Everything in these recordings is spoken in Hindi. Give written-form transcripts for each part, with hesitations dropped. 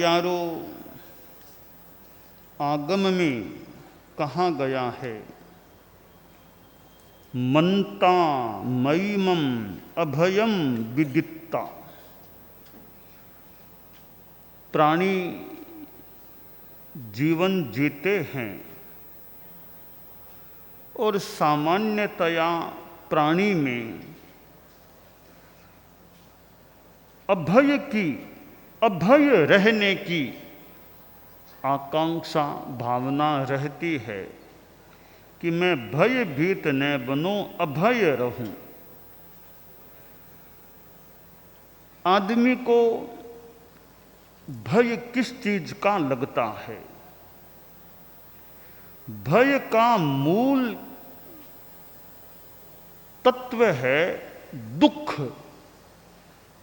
प्यारो आगम में कहाँ गया है, मनता मयिमम अभयम विदित्ता। प्राणी जीवन जीते हैं और सामान्यतया प्राणी में अभय रहने की आकांक्षा भावना रहती है कि मैं भयभीत न बनूं, अभय रहूं। आदमी को भय किस चीज का लगता है? भय का मूल तत्व है दुख।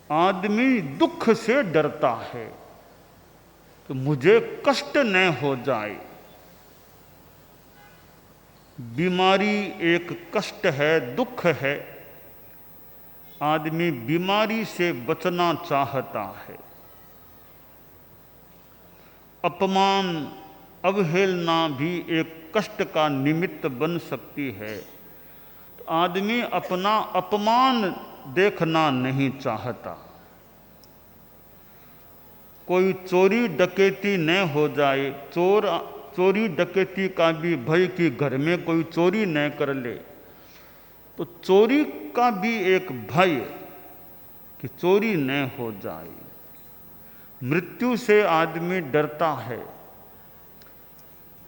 आदमी दुख से डरता है कि मुझे कष्ट न हो जाए। बीमारी एक कष्ट है, दुख है। आदमी बीमारी से बचना चाहता है। अपमान अवहेलना भी एक कष्ट का निमित्त बन सकती है। तो आदमी अपना अपमान देखना नहीं चाहता। कोई चोरी डकैती न हो जाए, चोरी डकैती का भी भय कि घर में कोई चोरी न कर ले, तो चोरी का भी एक भय कि चोरी न हो जाए। मृत्यु से आदमी डरता है।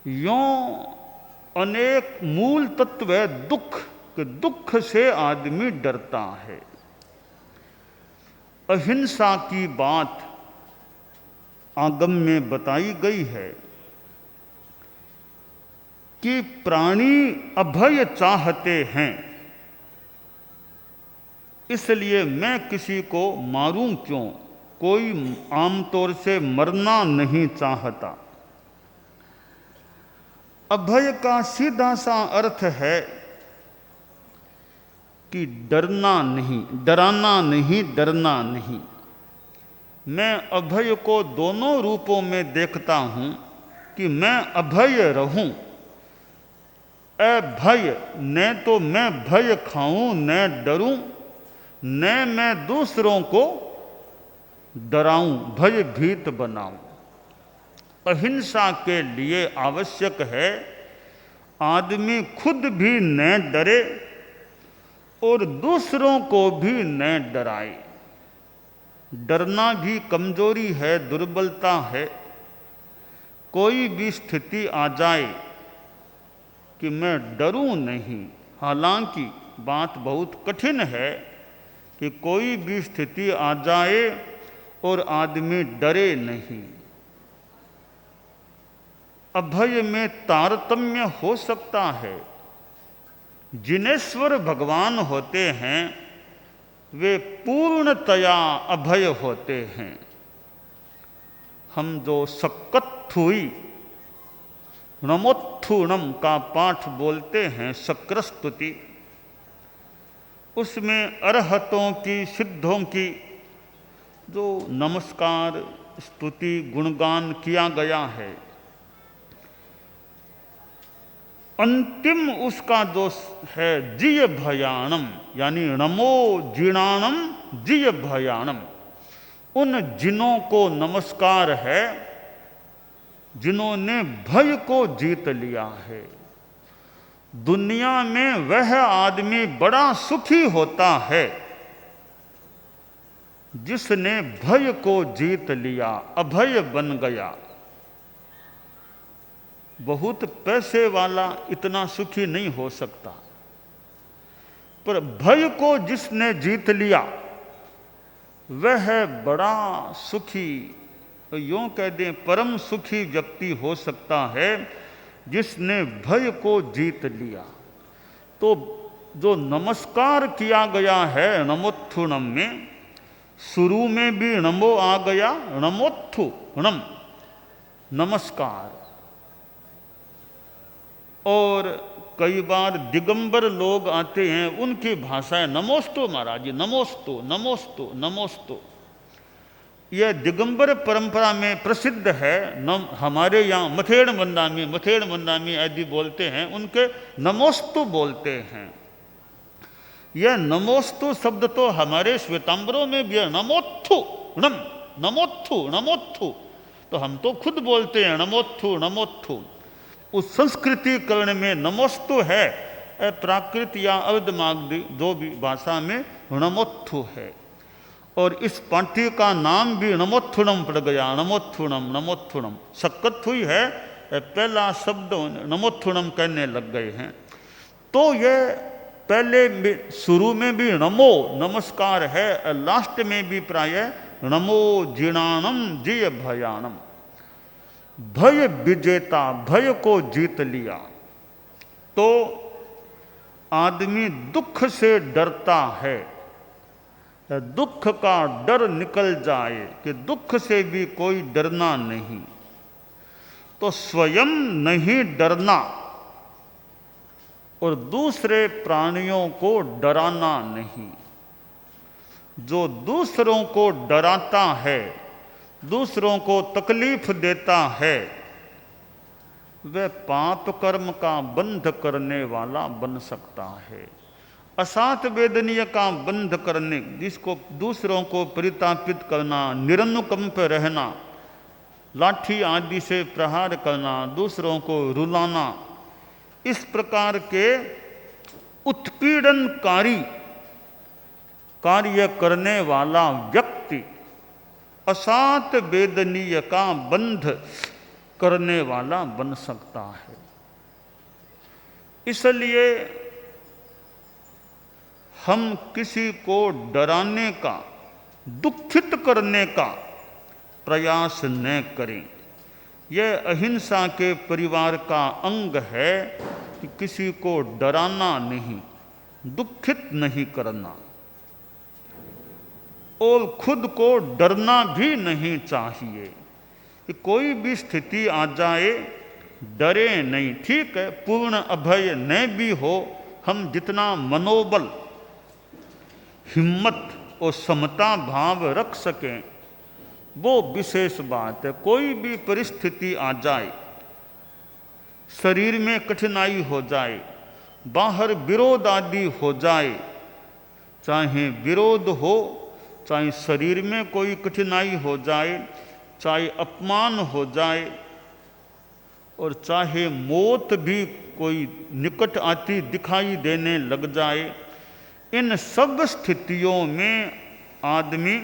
यों अनेक मूल तत्व है दुख, कि दुख से आदमी डरता है। अहिंसा की बात आगम में बताई गई है कि प्राणी अभय चाहते हैं, इसलिए मैं किसी को मारूं क्यों। कोई आमतौर से मरना नहीं चाहता। अभय का सीधा सा अर्थ है कि डरना नहीं, डराना नहीं, डरना नहीं। मैं अभय को दोनों रूपों में देखता हूं कि मैं अभय रहूं। अभय, न तो मैं भय खाऊं, न डरूं, न मैं दूसरों को डराऊं, भयभीत बनाऊं। अहिंसा के लिए आवश्यक है आदमी खुद भी न डरे और दूसरों को भी न डराए। डरना भी कमजोरी है, दुर्बलता है। कोई भी स्थिति आ जाए कि मैं डरूं नहीं, हालांकि बात बहुत कठिन है कि कोई भी स्थिति आ जाए और आदमी डरे नहीं। अभय में तारतम्य हो सकता है। जिनेश्वर भगवान होते हैं वे पूर्णतया अभय होते हैं। हम जो सक्कत्थुई नमोत्थुणम का पाठ बोलते हैं, शक्रस्तुति, उसमें अरहतों की, सिद्धों की जो नमस्कार, स्तुति, गुणगान किया गया है, अंतिम उसका जो है जिय भयाणम, यानी नमो जिणाणम जिय भयाणम। उन जिनों को नमस्कार है जिन्होंने भय को जीत लिया है। दुनिया में वह आदमी बड़ा सुखी होता है जिसने भय को जीत लिया, अभय बन गया। बहुत पैसे वाला इतना सुखी नहीं हो सकता, पर भय को जिसने जीत लिया वह बड़ा सुखी, यूं कह दें परम सुखी व्यक्ति हो सकता है जिसने भय को जीत लिया। तो जो नमस्कार किया गया है नमोत्थुणम में, शुरू में भी नमो आ गया, नमोत्थुणम नमस्कार। और कई बार दिगंबर लोग आते हैं, उनकी भाषा है नमोस्तु महाराज जी, नमोस्तु नमोस्तु नमोस्तु। यह दिगंबर परंपरा में प्रसिद्ध है। हमारे यहाँ मथेड़ मंदामी आदि बोलते हैं, उनके नमोस्तु बोलते हैं। यह नमोस्तु शब्द तो हमारे श्वेतांबरों में भी है, नमोत्थु नमोत्थु, तो हम तो खुद बोलते हैं नमोत्थु। उस संस्कृतिकरण में नमोस्तु है, प्राकृत या अर्धमागधी जो भी भाषा में नमोत्थु है। और इस पाठ्य का नाम भी नमोत्थुणम पड़ गया, नमोत्थुणम सक्कत हुई है, पहला शब्द नमोत्थुणम कहने लग गए हैं। तो यह पहले शुरू में भी नमो नमस्कार है, लास्ट में भी प्रायः नमो जिणानम जिय भयानम, भय विजेता, भय को जीत लिया। तो आदमी दुख से डरता है, दुख का डर निकल जाए कि दुख से भी कोई डरना नहीं, तो स्वयं नहीं डरना और दूसरे प्राणियों को डराना नहीं। जो दूसरों को डराता है, दूसरों को तकलीफ देता है, वह पाप कर्म का बंध करने वाला बन सकता है। असात वेदनीय का बंध करने, जिसको दूसरों को परितापित करना, निरनुकंप रहना, लाठी आदि से प्रहार करना, दूसरों को रुलाना, इस प्रकार के उत्पीड़नकारी कार्य करने वाला व्यक्ति असात वेदनीय का बंध करने वाला बन सकता है। इसलिए हम किसी को डराने का, दुखित करने का प्रयास न करें। यह अहिंसा के परिवार का अंग है कि किसी को डराना नहीं, दुखित नहीं करना, और खुद को डरना भी नहीं चाहिए कि कोई भी स्थिति आ जाए डरे नहीं। ठीक है, पूर्ण अभय न भी हो, हम जितना मनोबल, हिम्मत और समता भाव रख सकें वो विशेष बात है। कोई भी परिस्थिति आ जाए, शरीर में कठिनाई हो जाए, बाहर विरोध आदि हो जाए, चाहे विरोध हो, चाहे शरीर में कोई कठिनाई हो जाए, चाहे अपमान हो जाए, और चाहे मौत भी कोई निकट आती दिखाई देने लग जाए, इन सब स्थितियों में आदमी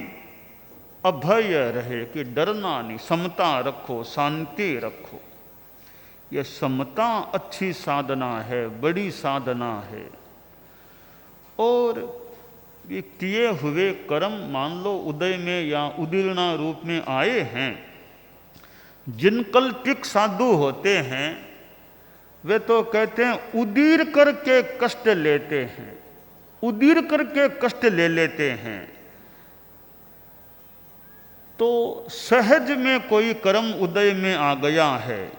अभय रहे कि डरना नहीं, समता रखो, शांति रखो। यह समता अच्छी साधना है, बड़ी साधना है। और ये किए हुए कर्म मान लो उदय में या उदीर्णा रूप में आए हैं, जिनकल्पिक साधु होते हैं वे तो कहते हैं उदीर करके कष्ट लेते हैं, उदीर करके कष्ट ले लेते हैं। तो सहज में कोई कर्म उदय में आ गया है,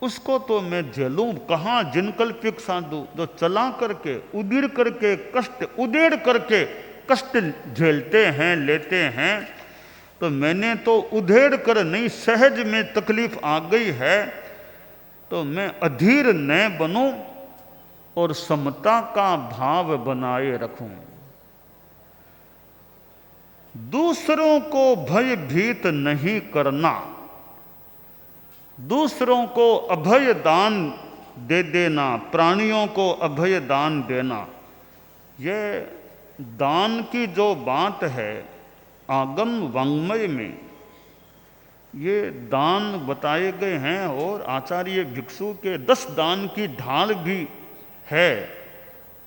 उसको तो मैं झेलूं कहाँ। जिनकल्पिक साधु जो चला करके, उदीर करके कष्ट, उदेड़ करके कष्ट झेलते हैं, लेते हैं, तो मैंने तो उधेड़ कर नहीं, सहज में तकलीफ आ गई है तो मैं अधीर न बनूं और समता का भाव बनाए रखूं। दूसरों को भयभीत नहीं करना, दूसरों को अभय दान दे देना, प्राणियों को अभय दान देना, यह दान की जो बात है आगम वाङ्मय में ये दान बताए गए हैं। और आचार्य भिक्षु के 10 दान की ढाल भी है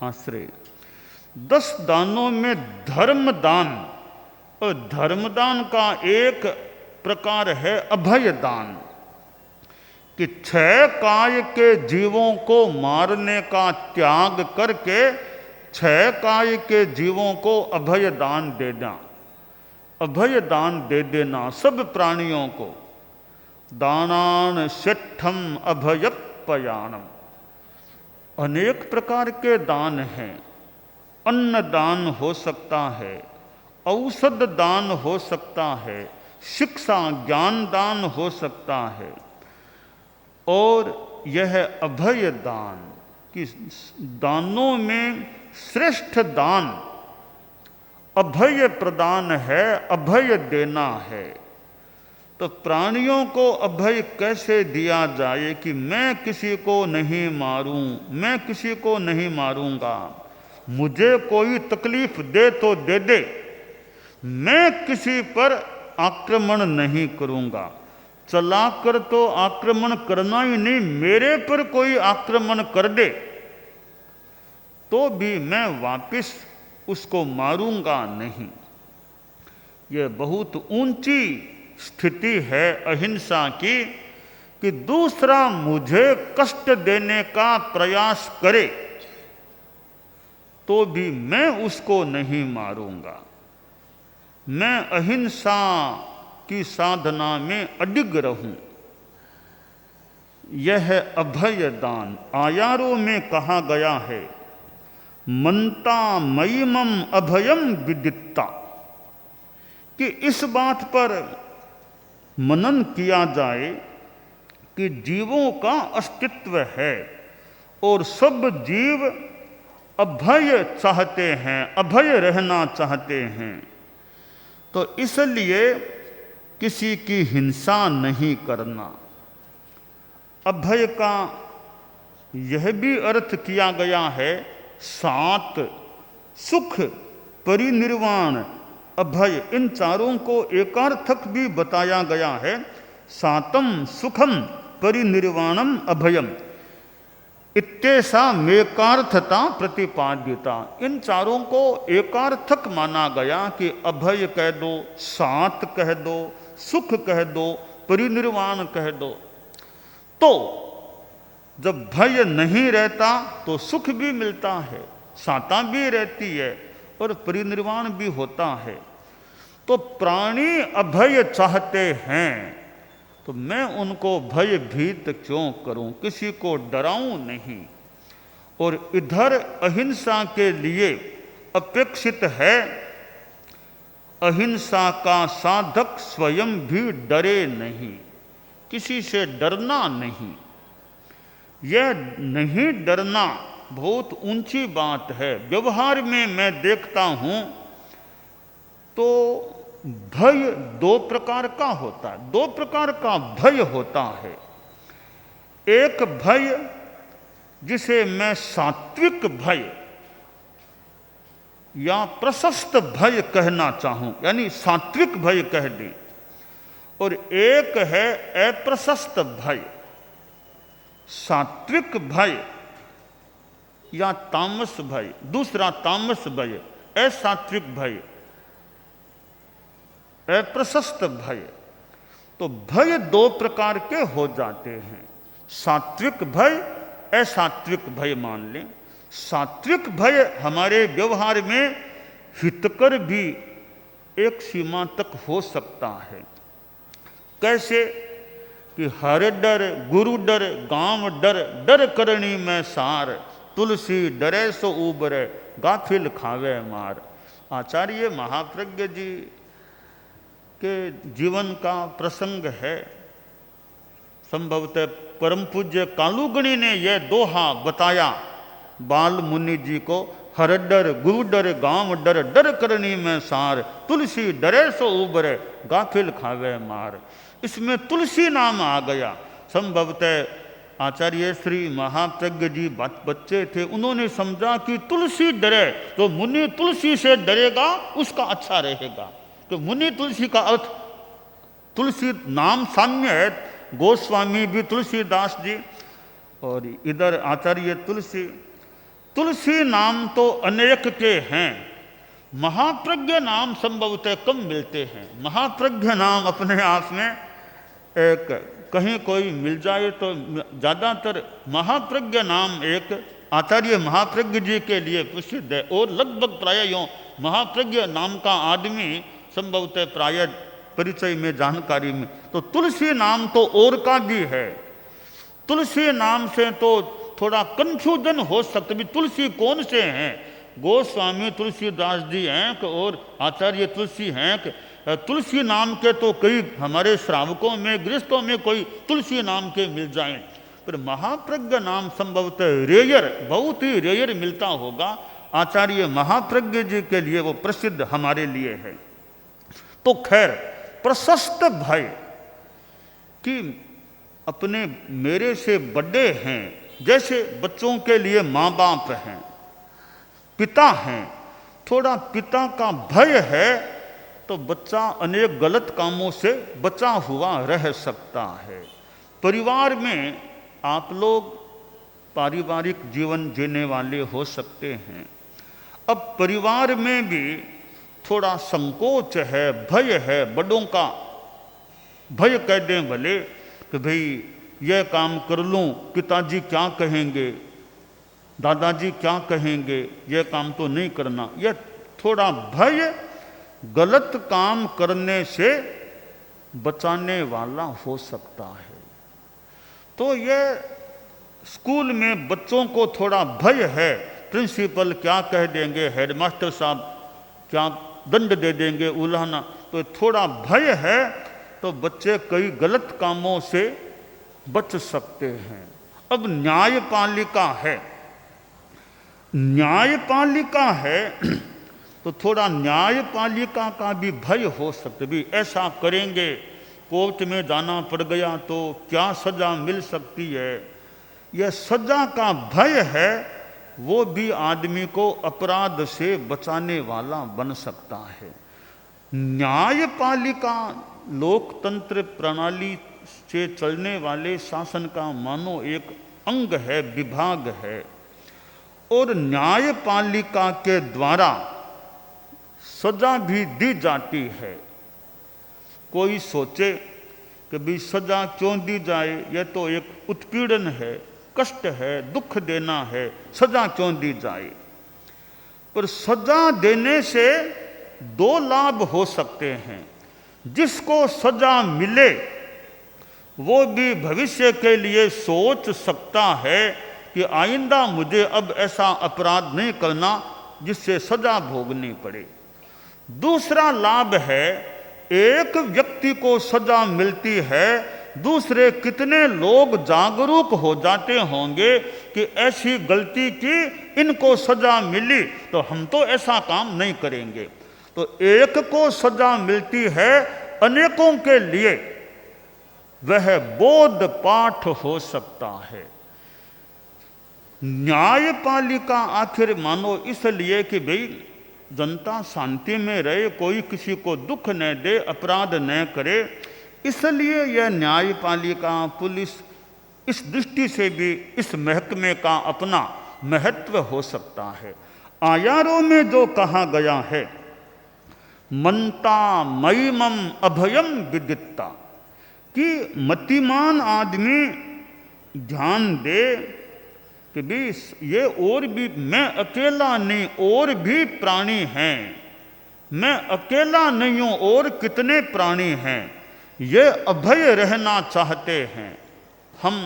आश्रय। 10 दानों में धर्म दान, और धर्मदान का एक प्रकार है अभय दान, कि 6 काय के जीवों को मारने का त्याग करके 6 काय के जीवों को अभय दान देना, अभय दान दे देना सब प्राणियों को। दानान शिष्ठम अभयपयानम, अनेक प्रकार के दान हैं। अन्न दान हो सकता है, औषध दान हो सकता है, शिक्षा ज्ञान दान हो सकता है, और यह अभय दान कि दानों में श्रेष्ठ दान अभय प्रदान है, अभय देना है। तो प्राणियों को अभय कैसे दिया जाए कि मैं किसी को नहीं मारूं, मैं किसी को नहीं मारूंगा, मुझे कोई तकलीफ दे तो दे दे, मैं किसी पर आक्रमण नहीं करूंगा। चलाकर तो आक्रमण करना ही नहीं, मेरे पर कोई आक्रमण कर दे तो भी मैं वापस उसको मारूंगा नहीं। यह बहुत ऊंची स्थिति है अहिंसा की कि दूसरा मुझे कष्ट देने का प्रयास करे तो भी मैं उसको नहीं मारूंगा। मैं अहिंसा की साधना में अडिग रहूं। यह अभय दान आयारों में कहा गया है, मनता मयिमम अभयम विदित्ता, कि इस बात पर मनन किया जाए कि जीवों का अस्तित्व है और सब जीव अभय चाहते हैं, अभय रहना चाहते हैं। तो इसलिए किसी की हिंसा नहीं करना। अभय का यह भी अर्थ किया गया है, सात सुख परिनिर्वाण अभय, इन चारों को एकार्थक भी बताया गया है। सातम सुखम परिनिर्वाणम अभयम इत्येषा मेकार्थता प्रतिपाद्यता। इन चारों को एकार्थक माना गया कि अभय कह दो, सात कह दो, सुख कह दो, परिनिर्वाण कह दो। तो जब भय नहीं रहता तो सुख भी मिलता है, साता भी रहती है और परिनिर्वाण भी होता है। तो प्राणी अभय चाहते हैं तो मैं उनको भयभीत क्यों करूं, किसी को डराऊं नहीं। और इधर अहिंसा के लिए अपेक्षित है अहिंसा का साधक स्वयं भी डरे नहीं, किसी से डरना नहीं। यह नहीं डरना बहुत ऊंची बात है। व्यवहार में मैं देखता हूं तो भय दो प्रकार का होता है, दो प्रकार का भय होता है। एक भय जिसे मैं सात्विक भय या प्रशस्त भय कहना चाहूं, यानी सात्विक भय कह दें, और एक है अप्रशस्त भय। सात्विक भय या तामस भय, दूसरा तामस भय, असात्विक भय, अप्रशस्त भय। तो भय दो प्रकार के हो जाते हैं, सात्विक भय, असात्विक भय मान लें। सात्विक भय हमारे व्यवहार में हितकर भी एक सीमा तक हो सकता है। कैसे कि हर डर गुरु डर गांव डर, डर करनी में सार, तुलसी डरे सो उबरे गाफिल खावे मार। आचार्य महाप्रज्ञ जी के जीवन का प्रसंग है। संभवतः परम पूज्य कालूगणी ने यह दोहा बताया बाल मुनि जी को, हर डर गुरु डर गांव डर, डर करनी में सार, तुलसी डरे सो उबरे गाफिल खावे मार। इसमें तुलसी नाम आ गया। संभवतः आचार्य श्री महाप्रज्ञ जी बच्चे थे, उन्होंने समझा कि तुलसी डरे तो मुनि तुलसी से डरेगा, उसका अच्छा रहेगा। तो मुनि तुलसी का अर्थ, तुलसी नाम साम्य है, गोस्वामी भी तुलसीदास जी और इधर आचार्य तुलसी। तुलसी नाम तो अनेक के हैं, महाप्रज्ञ नाम संभवतः कम मिलते हैं। महाप्रज्ञ नाम अपने आप में एक कहीं कोई मिल जाए तो ज़्यादातर महाप्रज्ञ नाम एक आचार्य महाप्रज्ञ जी के लिए प्रसिद्ध है। और लगभग प्राय यूँ महाप्रज्ञ नाम का आदमी संभवतः प्राय परिचय में, जानकारी में। तो तुलसी नाम तो और का भी है। तुलसी नाम से तो थोड़ा कन्फ्यूजन हो सकता है, तुलसी कौन से हैं, गोस्वामी तुलसीदास जी हैं और आचार्य तुलसी हैं कि तुलसी नाम के तो कई हमारे श्रावकों में गृहस्थों में कोई तुलसी नाम के मिल जाएं, पर महाप्रज्ञ नाम संभवतः रेयर, बहुत ही रेयर मिलता होगा। आचार्य महाप्रज्ञ जी के लिए वो प्रसिद्ध हमारे लिए है। तो खैर प्रशस्त भय कि अपने मेरे से बड़े हैं, जैसे बच्चों के लिए माँ बाप हैं, पिता हैं, थोड़ा पिता का भय है तो बच्चा अनेक गलत कामों से बचा हुआ रह सकता है। परिवार में आप लोग पारिवारिक जीवन जीने वाले हो सकते हैं। अब परिवार में भी थोड़ा संकोच है, भय है, बड़ों का भय कह दें भले कि भाई यह काम कर लूँ, पिताजी क्या कहेंगे, दादाजी क्या कहेंगे, यह काम तो नहीं करना। यह थोड़ा भय गलत काम करने से बचाने वाला हो सकता है। तो यह स्कूल में बच्चों को थोड़ा भय है, प्रिंसिपल क्या कह देंगे, हेडमास्टर साहब क्या दंड दे देंगे, उलाहना, तो थोड़ा भय है तो बच्चे कई गलत कामों से बच सकते हैं। अब न्यायपालिका है, न्यायपालिका है तो थोड़ा न्यायपालिका का भी भय हो सकता है। भी ऐसा करेंगे कोर्ट में जाना पड़ गया तो क्या सजा मिल सकती है, यह सजा का भय है, वो भी आदमी को अपराध से बचाने वाला बन सकता है। न्यायपालिका लोकतंत्र प्रणाली से चलने वाले शासन का मानो एक अंग है, विभाग है, और न्यायपालिका के द्वारा सजा भी दी जाती है। कोई सोचे कि भी सजा क्यों दी जाए, यह तो एक उत्पीड़न है, कष्ट है, दुख देना है, सजा क्यों दी जाए। पर सजा देने से दो लाभ हो सकते हैं। जिसको सजा मिले वो भी भविष्य के लिए सोच सकता है कि आइंदा मुझे अब ऐसा अपराध नहीं करना जिससे सजा भोगनी पड़े। दूसरा लाभ है, एक व्यक्ति को सजा मिलती है, दूसरे कितने लोग जागरूक हो जाते होंगे कि ऐसी गलती की, इनको सजा मिली तो हम तो ऐसा काम नहीं करेंगे। तो एक को सजा मिलती है, अनेकों के लिए वह बोध पाठ हो सकता है। न्यायपालिका आखिर मानो इसलिए कि भाई जनता शांति में रहे, कोई किसी को दुख न दे, अपराध न करे, इसलिए यह न्यायपालिका, पुलिस, इस दृष्टि से भी इस महकमे का अपना महत्व हो सकता है। आयारों में जो कहा गया है, मनता मयिमम अभयम विदित्ता, कि मतिमान आदमी ध्यान दे कि भी ये और भी, मैं अकेला नहीं, और भी प्राणी हैं, मैं अकेला नहीं हूँ, और कितने प्राणी हैं, ये अभय रहना चाहते हैं। हम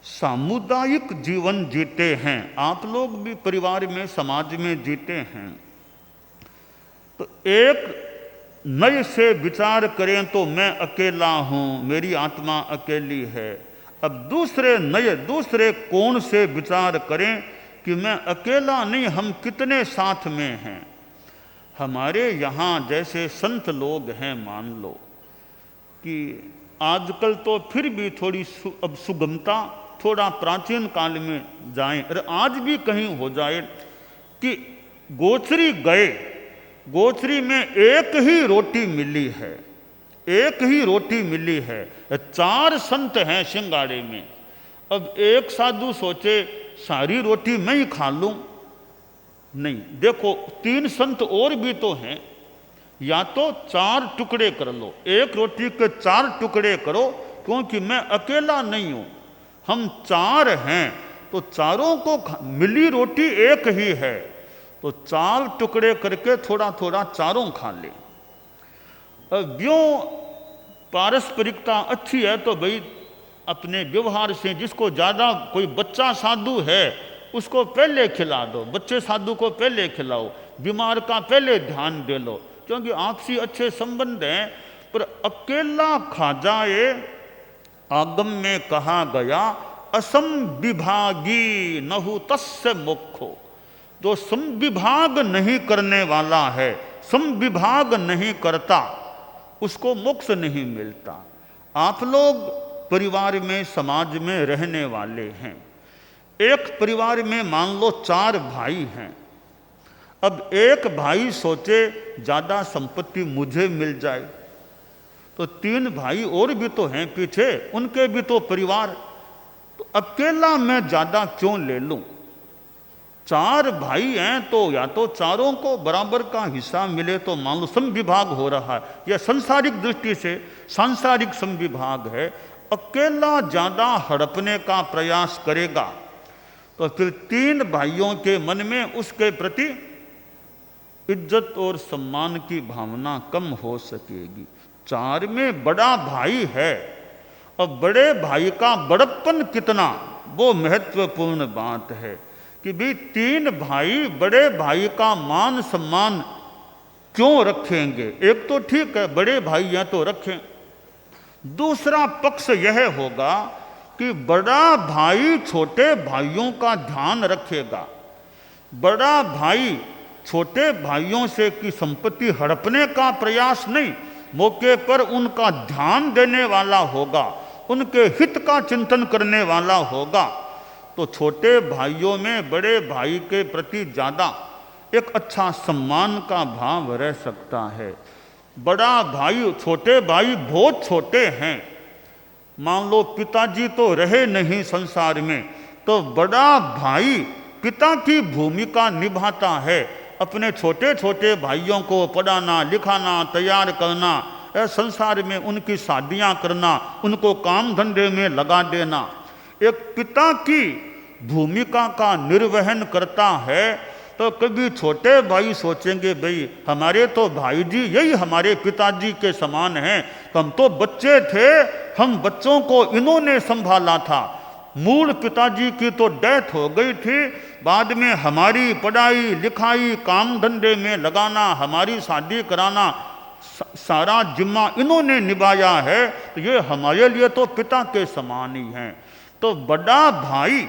सामुदायिक जीवन जीते हैं, आप लोग भी परिवार में, समाज में जीते हैं। तो एक नए से विचार करें तो मैं अकेला हूँ, मेरी आत्मा अकेली है। अब दूसरे कोण से विचार करें कि मैं अकेला नहीं, हम कितने साथ में हैं। हमारे यहाँ जैसे संत लोग हैं, मान लो कि आजकल तो फिर भी थोड़ी अब सुगमता, थोड़ा प्राचीन काल में जाएं, और आज भी कहीं हो जाए कि गोचरी गए, गोचरी में एक ही रोटी मिली है, एक ही रोटी मिली है, 4 संत हैं सिंगाड़े में। अब एक साधु सोचे सारी रोटी मैं ही खा लूं, नहीं, देखो 3 संत और भी तो हैं, या तो 4 टुकड़े कर लो, एक रोटी के 4 टुकड़े करो, क्योंकि मैं अकेला नहीं हूं, हम 4 हैं, तो चारों को मिली रोटी एक ही है, तो 4 टुकड़े करके थोड़ा थोड़ा चारों खा ले। व्यों पारस्परिकता अच्छी है तो भाई अपने व्यवहार से, जिसको ज़्यादा, कोई बच्चा साधु है उसको पहले खिला दो, बच्चे साधु को पहले खिलाओ, बीमार का पहले ध्यान दे लो, क्योंकि आपसी अच्छे संबंध हैं। पर अकेला खा जाए, आगम में कहा गया असंविभागी नहु तस्य मोक्षो। जो संविभाग नहीं करने वाला है, संविभाग नहीं करता, उसको मोक्ष नहीं मिलता। आप लोग परिवार में, समाज में रहने वाले हैं। एक परिवार में मान लो 4 भाई हैं। अब एक भाई सोचे ज़्यादा संपत्ति मुझे मिल जाए, तो 3 भाई और भी तो हैं पीछे, उनके भी तो परिवार, तो अकेला मैं ज़्यादा क्यों ले लूं? 4 भाई हैं तो या तो चारों को बराबर का हिस्सा मिले तो मान लो समविभाग हो रहा है। यह संसारिक दृष्टि से सांसारिक समविभाग है। अकेला ज़्यादा हड़पने का प्रयास करेगा तो फिर 3 भाइयों के मन में उसके प्रति इज्जत और सम्मान की भावना कम हो सकेगी। 4 में बड़ा भाई है, अब बड़े भाई का बड़प्पन कितना, वो महत्वपूर्ण बात है कि भी 3 भाई बड़े भाई का मान सम्मान क्यों रखेंगे? एक तो ठीक है बड़े भाई हैं तो रखें, दूसरा पक्ष यह होगा कि बड़ा भाई छोटे भाइयों का ध्यान रखेगा। बड़ा भाई छोटे भाइयों से की संपत्ति हड़पने का प्रयास नहीं, मौके पर उनका ध्यान देने वाला होगा, उनके हित का चिंतन करने वाला होगा। तो छोटे भाइयों में बड़े भाई के प्रति ज़्यादा एक अच्छा सम्मान का भाव रह सकता है। बड़ा भाई, छोटे भाई बहुत छोटे हैं, मान लो पिताजी तो रहे नहीं संसार में, तो बड़ा भाई पिता की भूमिका निभाता है। अपने छोटे छोटे भाइयों को पढ़ाना, लिखाना, तैयार करना, संसार में उनकी शादियां करना, उनको काम धंधे में लगा देना, एक पिता की भूमिका का निर्वहन करता है। तो कभी छोटे भाई सोचेंगे भाई हमारे तो भाई जी यही हमारे पिताजी के समान हैं, हम तो बच्चे थे, हम बच्चों को इन्होंने संभाला था, मूल पिताजी की तो डेथ हो गई थी, बाद में हमारी पढ़ाई लिखाई काम धंधे में लगाना, हमारी शादी कराना, सारा जिम्मा इन्होंने निभाया है, तो ये हमारे लिए तो पिता के समान ही हैं। तो बड़ा भाई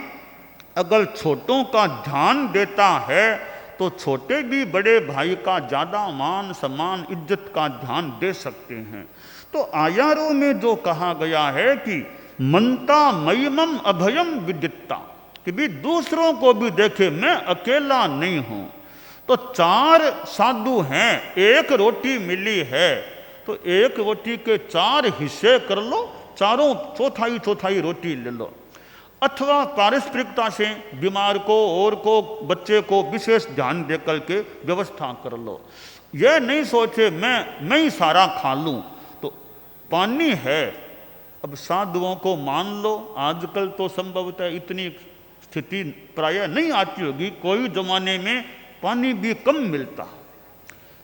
अगर छोटों का ध्यान देता है तो छोटे भी बड़े भाई का ज़्यादा मान सम्मान इज्जत का ध्यान दे सकते हैं। तो आयारों में जो कहा गया है कि मनता मयिमम अभयम विदित्ता, कि भी दूसरों को भी देखे मैं अकेला नहीं हूँ। तो 4 साधु हैं, 1 रोटी मिली है, तो 1 रोटी के 4 हिस्से कर लो, चारों चौथाई चौथाई रोटी ले लो, अथवा पारस्परिकता से बीमार को और को बच्चे को विशेष ध्यान दे करके व्यवस्था कर लो। यह नहीं सोचे मैं ही सारा खा लूँ। तो पानी है, अब साधुओं को मान लो, आजकल तो संभवतः इतनी स्थिति प्रायः नहीं आती होगी, कोई जमाने में पानी भी कम मिलता,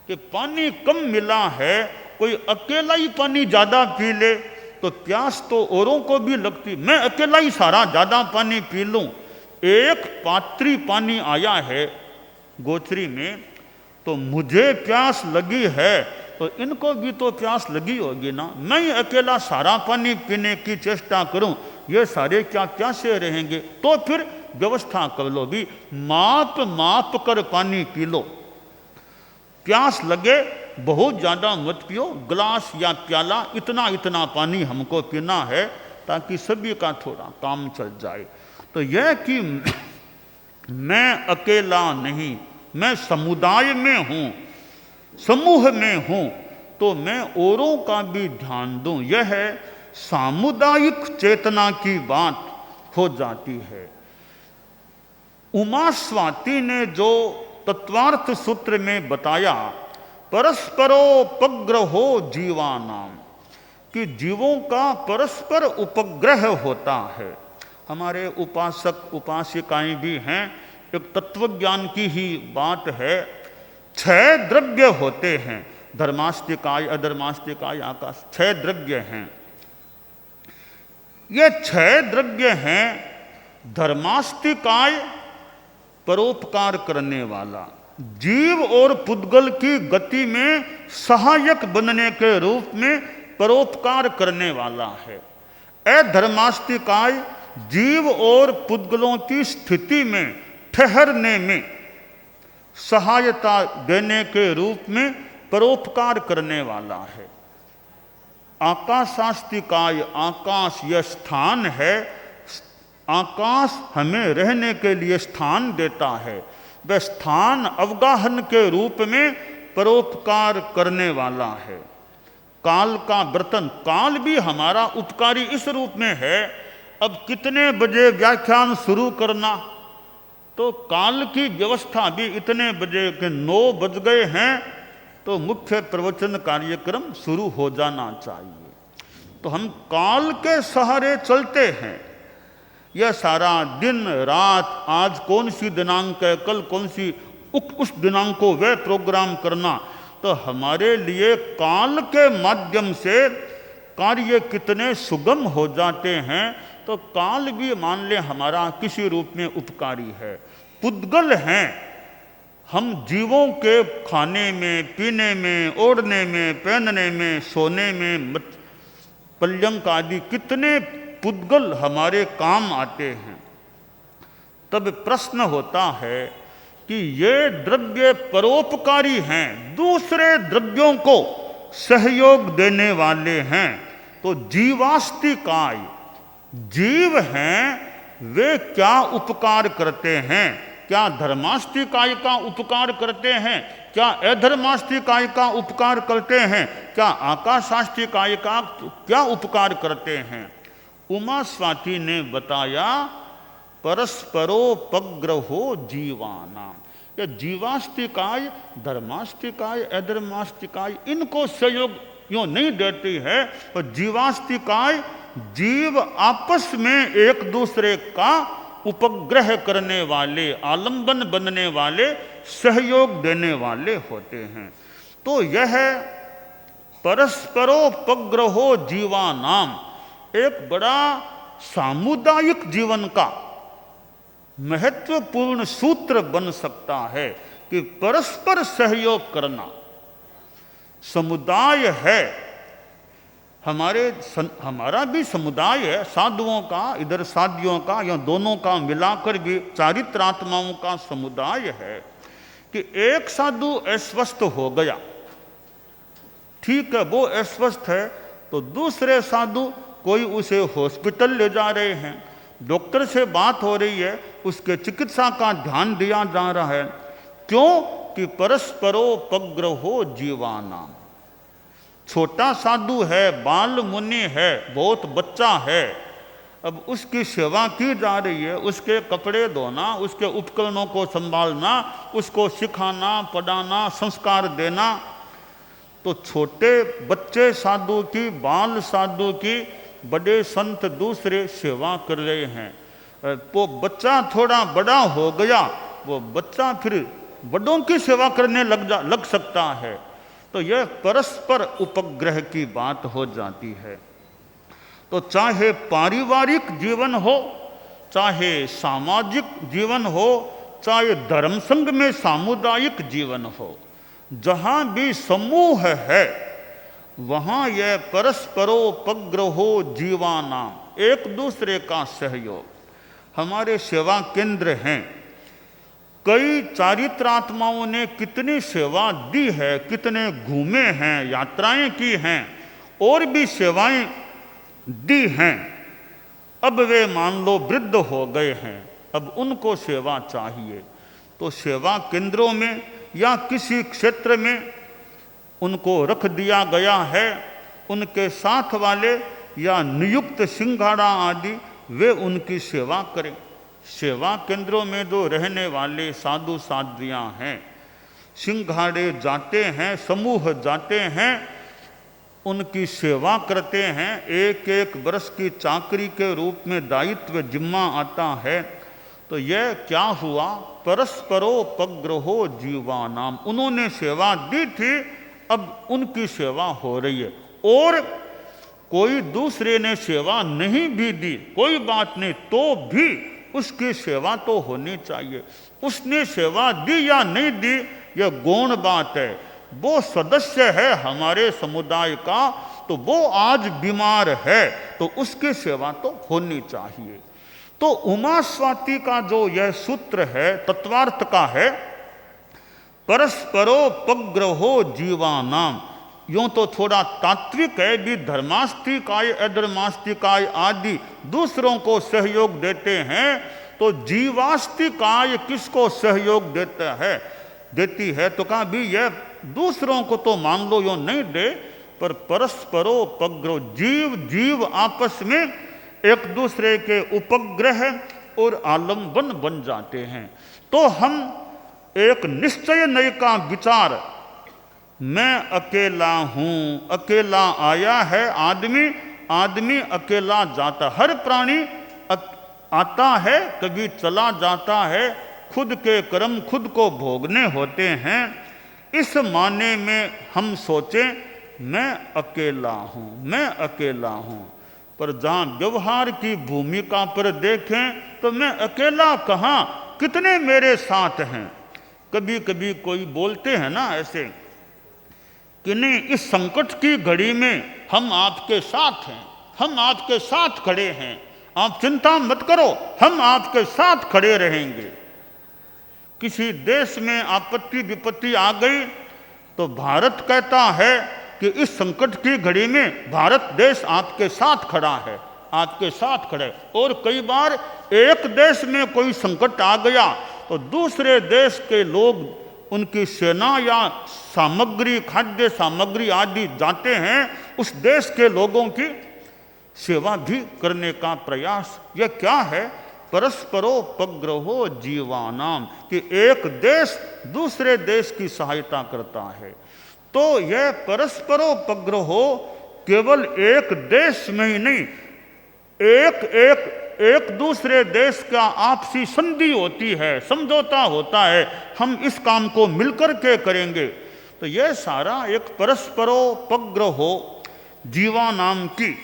कि पानी कम मिला है, कोई अकेला ही पानी ज़्यादा पी ले तो प्यास तो औरों को भी लगती, मैं अकेला ही सारा ज़्यादा पानी पी लूँ। 1 पात्री पानी आया है गोचरी में, तो मुझे प्यास लगी है तो इनको भी तो प्यास लगी होगी ना, मैं ही अकेला सारा पानी पीने की चेष्टा करूं, ये सारे क्या प्यासे रहेंगे? तो फिर व्यवस्था कर लो, भी माप माप कर पानी पी लो। प्यास लगे बहुत ज़्यादा मत पियो, गिलास या प्याला इतना इतना पानी हमको पीना है ताकि सभी का थोड़ा काम चल जाए। तो यह कि मैं अकेला नहीं, मैं समुदाय में हूँ, समूह में हूँ, तो मैं औरों का भी ध्यान दूँ, यह सामुदायिक चेतना की बात हो जाती है। उमा स्वाति ने जो तत्वार्थ सूत्र में बताया, परस्परोपग्रहो जीवानाम, कि जीवों का परस्पर उपग्रह होता है। हमारे उपासक उपासिकाएं भी हैं, एक तत्वज्ञान की ही बात है। 6 द्रव्य होते हैं, धर्मास्तिकाय अधर्मास्तिकाय आकाश, 6 द्रव्य हैं। ये 6 द्रव्य हैं, धर्मास्तिकाय परोपकार करने वाला, जीव और पुद्गल की गति में सहायक बनने के रूप में परोपकार करने वाला है। अधर्मास्तिकाय जीव और पुद्गलों की स्थिति में ठहरने में सहायता देने के रूप में परोपकार करने वाला है। आकाशास्तिकाय आकाश यह स्थान है, आकाश हमें रहने के लिए स्थान देता है, वह स्थान अवगाहन के रूप में परोपकार करने वाला है। काल का बर्तन, काल भी हमारा उपकारी इस रूप में है। अब कितने बजे व्याख्यान शुरू करना, तो काल की व्यवस्था भी इतने बजे के 9 बज गए हैं तो मुख्य प्रवचन कार्यक्रम शुरू हो जाना चाहिए। तो हम काल के सहारे चलते हैं। यह सारा दिन रात, आज कौन सी दिनांक है, कल कौन सी, उस दिनांक को वह प्रोग्राम करना, तो हमारे लिए काल के माध्यम से कार्य कितने सुगम हो जाते हैं। तो काल भी मान ले हमारा किसी रूप में उपकारी है। पुद्गल हैं हम, जीवों के खाने में, पीने में, ओढ़ने में, पहनने में, सोने में, पर्यंक आदि कितने पुद्गल हमारे काम आते हैं। तब प्रश्न होता है कि ये द्रव्य परोपकारी हैं, दूसरे द्रव्यों को सहयोग देने वाले हैं। तो जीवास्तिकाय जीव हैं, वे क्या उपकार करते हैं? क्या धर्मास्तिकाय का उपकार करते हैं? क्या अधर्मास्तिकाय का उपकार करते हैं? क्या आकाशास्तिकाय का क्या उपकार करते हैं? उमा स्वाति ने बताया परस्परोपग्रहो जीवानाम। ये जीवास्तिकाय, धर्मास्तिकाय, अधर्मास्तिकाय इनको सहयोग यूँ नहीं देती है। तो जीवास्तिकाय जीव आपस में एक दूसरे का उपग्रह करने वाले, आलंबन बनने वाले, सहयोग देने वाले होते हैं। तो यह परस्परोपग्रहो जीवानाम एक बड़ा सामुदायिक जीवन का महत्वपूर्ण सूत्र बन सकता है कि परस्पर सहयोग करना। समुदाय है हमारा भी समुदाय है, साधुओं का, इधर साधियों का, या दोनों का मिलाकर भी चारित्रात्माओं का समुदाय है। कि एक साधु अस्वस्थ हो गया, ठीक है, वो अस्वस्थ है, तो दूसरे साधु कोई उसे हॉस्पिटल ले जा रहे हैं, डॉक्टर से बात हो रही है, उसके चिकित्सा का ध्यान दिया जा रहा है। क्यों? कि परस्परोपग्रहो जीवानाम। छोटा साधु है, बाल मुनि है, बहुत बच्चा है, अब उसकी सेवा की जा रही है, उसके कपड़े धोना, उसके उपकरणों को संभालना, उसको सिखाना, पढ़ाना, संस्कार देना। तो छोटे बच्चे साधु की, बाल साधु की बड़े संत दूसरे सेवा कर रहे हैं। वो बच्चा थोड़ा बड़ा हो गया, वो बच्चा फिर बड़ों की सेवा करने लग सकता है। तो यह परस्पर उपग्रह की बात हो जाती है। तो चाहे पारिवारिक जीवन हो, चाहे सामाजिक जीवन हो, चाहे धर्म संघ में सामुदायिक जीवन हो, जहाँ भी समूह है वहाँ यह परस्परोपग्रहो जीवानाम, एक दूसरे का सहयोग। हमारे सेवा केंद्र हैं, कई चारित्रात्माओं ने कितनी सेवा दी है, कितने घूमे हैं, यात्राएं की हैं, और भी सेवाएं दी हैं। अब वे मान लो वृद्ध हो गए हैं, अब उनको सेवा चाहिए, तो सेवा केंद्रों में या किसी क्षेत्र में उनको रख दिया गया है। उनके साथ वाले या नियुक्त सिंघाड़ा आदि वे उनकी सेवा करें। सेवा केंद्रों में जो रहने वाले साधु साध्वियाँ हैं, सिंघाड़े जाते हैं, समूह जाते हैं, उनकी सेवा करते हैं। एक एक वर्ष की चाकरी के रूप में दायित्व जिम्मा आता है। तो यह क्या हुआ? परस्परोपग्रहो जीवानाम। उन्होंने सेवा दी थी, अब उनकी सेवा हो रही है। और कोई दूसरे ने सेवा नहीं भी दी, कोई बात नहीं, तो भी उसकी सेवा तो होनी चाहिए। उसने सेवा दी या नहीं दी यह गौण बात है। वो सदस्य है हमारे समुदाय का, तो वो आज बीमार है तो उसकी सेवा तो होनी चाहिए। तो उमा स्वाति का जो यह सूत्र है तत्वार्थ का है, परस्परोपग्रहो जीवानाम। यूं तो थोड़ा तात्विक है भी, धर्मास्तिकाय अधर्मास्तिकाय आदि दूसरों को सहयोग देते हैं, तो जीवास्तिकाय किसको सहयोग देता है देती है, तो कहा भी यह दूसरों को तो मान लो यो नहीं दे, पर परस्परोपग्रह जीव जीव आपस में एक दूसरे के उपग्रह और आलम्बन बन जाते हैं। तो हम एक निश्चय नय का विचार, मैं अकेला हूं, अकेला आया है आदमी, आदमी अकेला जाता, हर प्राणी आता है कभी चला जाता है, खुद के कर्म खुद को भोगने होते हैं। इस माने में हम सोचें मैं अकेला हूं, मैं अकेला हूं, पर जहां व्यवहार की भूमिका पर देखें तो मैं अकेला कहाँ, कितने मेरे साथ हैं। कभी कभी कोई बोलते हैं ना ऐसे कि नहीं, इस संकट की घड़ी में हम आपके साथ हैं, हम आपके साथ खड़े हैं, आप चिंता मत करो, हम आपके साथ खड़े रहेंगे। किसी देश में आपत्ति विपत्ति आ गई तो भारत कहता है कि इस संकट की घड़ी में भारत देश आपके साथ खड़ा है, आपके साथ खड़े। और कई बार एक देश में कोई संकट आ गया तो दूसरे देश के लोग, उनकी सेना या सामग्री, खाद्य सामग्री आदि जाते हैं, उस देश के लोगों की सेवा भी करने का प्रयास। यह क्या है? परस्परोपग्रहो जीवानाम, कि एक देश दूसरे देश की सहायता करता है। तो यह परस्परोपग्रहो केवल एक देश में ही नहीं, एक दूसरे देश का आपसी संधि होती है, समझौता होता है, हम इस काम को मिलकर के करेंगे। तो यह सारा एक परस्परोपग्रहो जीवानाम की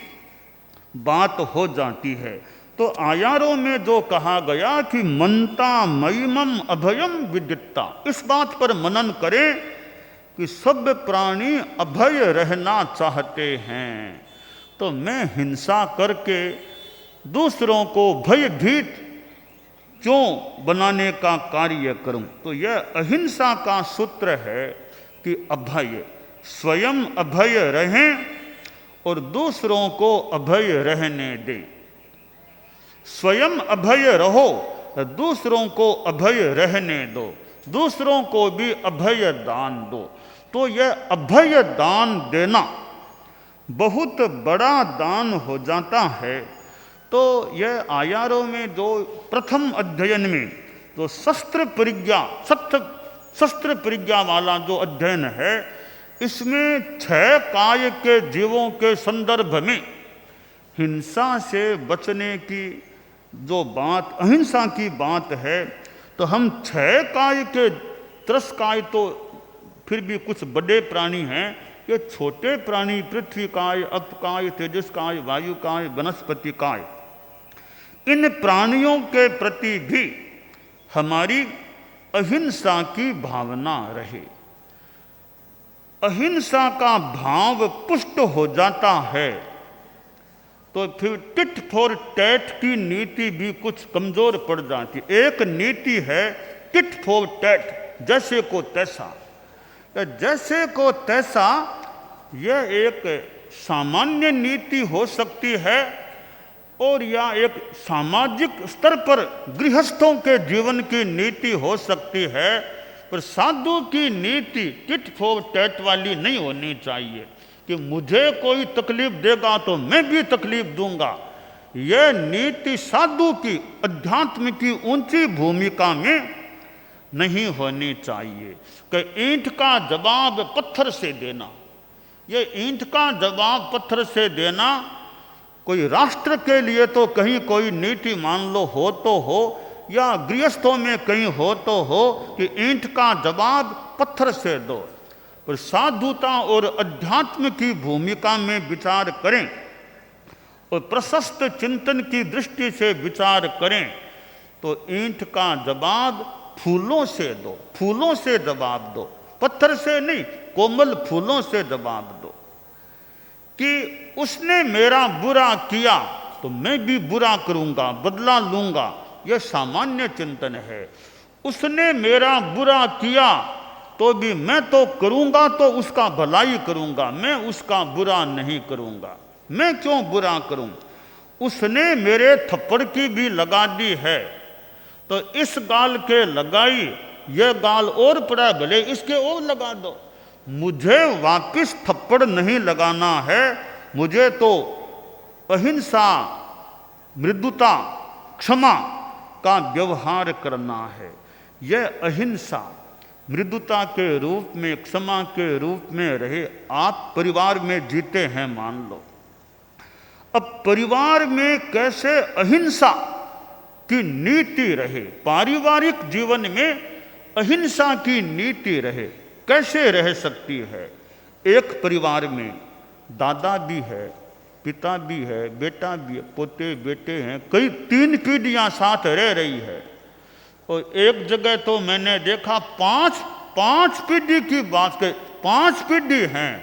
बात हो जाती है। तो आयारों में जो कहा गया कि मनता मयिमम अभयम विदित्ता, इस बात पर मनन करें कि सब प्राणी अभय रहना चाहते हैं, तो मैं हिंसा करके दूसरों को भयभीत क्यों बनाने का कार्य करूं। तो यह अहिंसा का सूत्र है कि अभय, स्वयं अभय रहें और दूसरों को अभय रहने दें। स्वयं अभय रहो, दूसरों को अभय रहने दो, दूसरों को भी अभय दान दो। तो यह अभय दान देना बहुत बड़ा दान हो जाता है। तो यह आयारों में जो प्रथम अध्ययन में जो शस्त्र परिज्ञा वाला जो अध्ययन है, इसमें 6 काय के जीवों के संदर्भ में हिंसा से बचने की जो बात, अहिंसा की बात है, तो हम 6 काय के, 10 काय तो फिर भी कुछ बड़े प्राणी हैं, ये छोटे प्राणी पृथ्वी काय, अप काय, तेजस काय, वायु काय, वनस्पति काय, इन प्राणियों के प्रति भी हमारी अहिंसा की भावना रहे। अहिंसा का भाव पुष्ट हो जाता है तो फिर टिट फॉर टैट की नीति भी कुछ कमजोर पड़ जाती। एक नीति है टिट फॉर टैट, जैसे को तैसा। जैसे को तैसा यह एक सामान्य नीति हो सकती है और या एक सामाजिक स्तर पर गृहस्थों के जीवन की नीति हो सकती है, पर साधु की नीति टिट फॉर टैट वाली नहीं होनी चाहिए कि मुझे कोई तकलीफ देगा तो मैं भी तकलीफ दूंगा। यह नीति साधु की, अध्यात्म की ऊंची भूमिका में नहीं होनी चाहिए कि ईंट का जवाब पत्थर से देना। ये ईंट का जवाब पत्थर से देना कोई राष्ट्र के लिए तो कहीं कोई नीति मान लो हो तो हो, या गृहस्थों में कहीं हो तो हो कि ईंट का जवाब पत्थर से दो, पर साधुता और अध्यात्म की भूमिका में विचार करें और प्रशस्त चिंतन की दृष्टि से विचार करें तो ईंट का जवाब फूलों से दो, फूलों से जवाब दो, पत्थर से नहीं, कोमल फूलों से जवाब दो। कि उसने मेरा बुरा किया तो मैं भी बुरा करूंगा, बदला लूंगा, यह सामान्य चिंतन है। उसने मेरा बुरा किया तो भी मैं तो करूंगा, तो उसका भलाई करूंगा, मैं उसका बुरा नहीं करूंगा। मैं क्यों बुरा करूं? उसने मेरे थप्पड़ की भी लगा दी है, तो इस गाल के लगाई, यह गाल और पड़ा, भले इसके और लगा दो। मुझे वापिस थप्पड़ नहीं लगाना है, मुझे तो अहिंसा, मृदुता, क्षमा का व्यवहार करना है। यह अहिंसा मृदुता के रूप में, क्षमा के रूप में रहे। आप परिवार में जीते हैं मान लो, अब परिवार में कैसे अहिंसा की नीति रहे, पारिवारिक जीवन में अहिंसा की नीति रहे, कैसे रह सकती है? एक परिवार में दादा भी है, पिता भी है, बेटा भी है, पोते बेटे हैं, कई 3 पीढ़ियां साथ रह रही है। और एक जगह तो मैंने देखा 5 पीढ़ी की बात कर, 5 पीढ़ी हैं,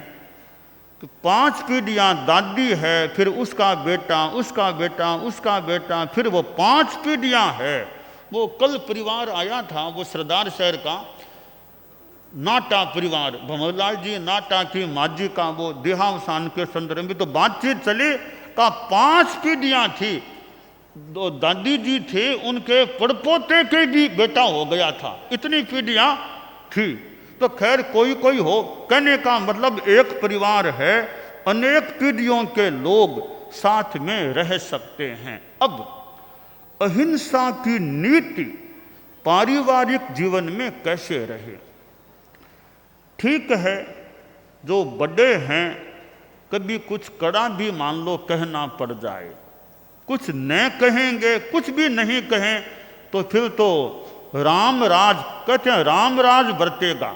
तो 5 पीढ़ियां दादी है, फिर उसका बेटा, उसका बेटा, उसका बेटा, फिर वो 5 पीढ़ियां है। वो कल परिवार आया था, वो सरदार शहर का नाटा परिवार, भंवरलाल जी नाटा की माजी का वो देहावसान के संदर्भ में तो बातचीत चली का 5 पीढ़ियां थी। दो दादी जी थे, उनके पड़पोते के भी बेटा हो गया था, इतनी पीढ़ियां थी। तो खैर कोई कोई हो, कहने का मतलब एक परिवार है, अनेक पीढ़ियों के लोग साथ में रह सकते हैं। अब अहिंसा की नीति पारिवारिक जीवन में कैसे रहे? ठीक है, जो बड़े हैं, कभी कुछ कड़ा भी मान लो कहना पड़ जाए, कुछ न कहेंगे, कुछ भी नहीं कहें, तो फिर तो राम राज, कहते हैं राम राज बरतेगा,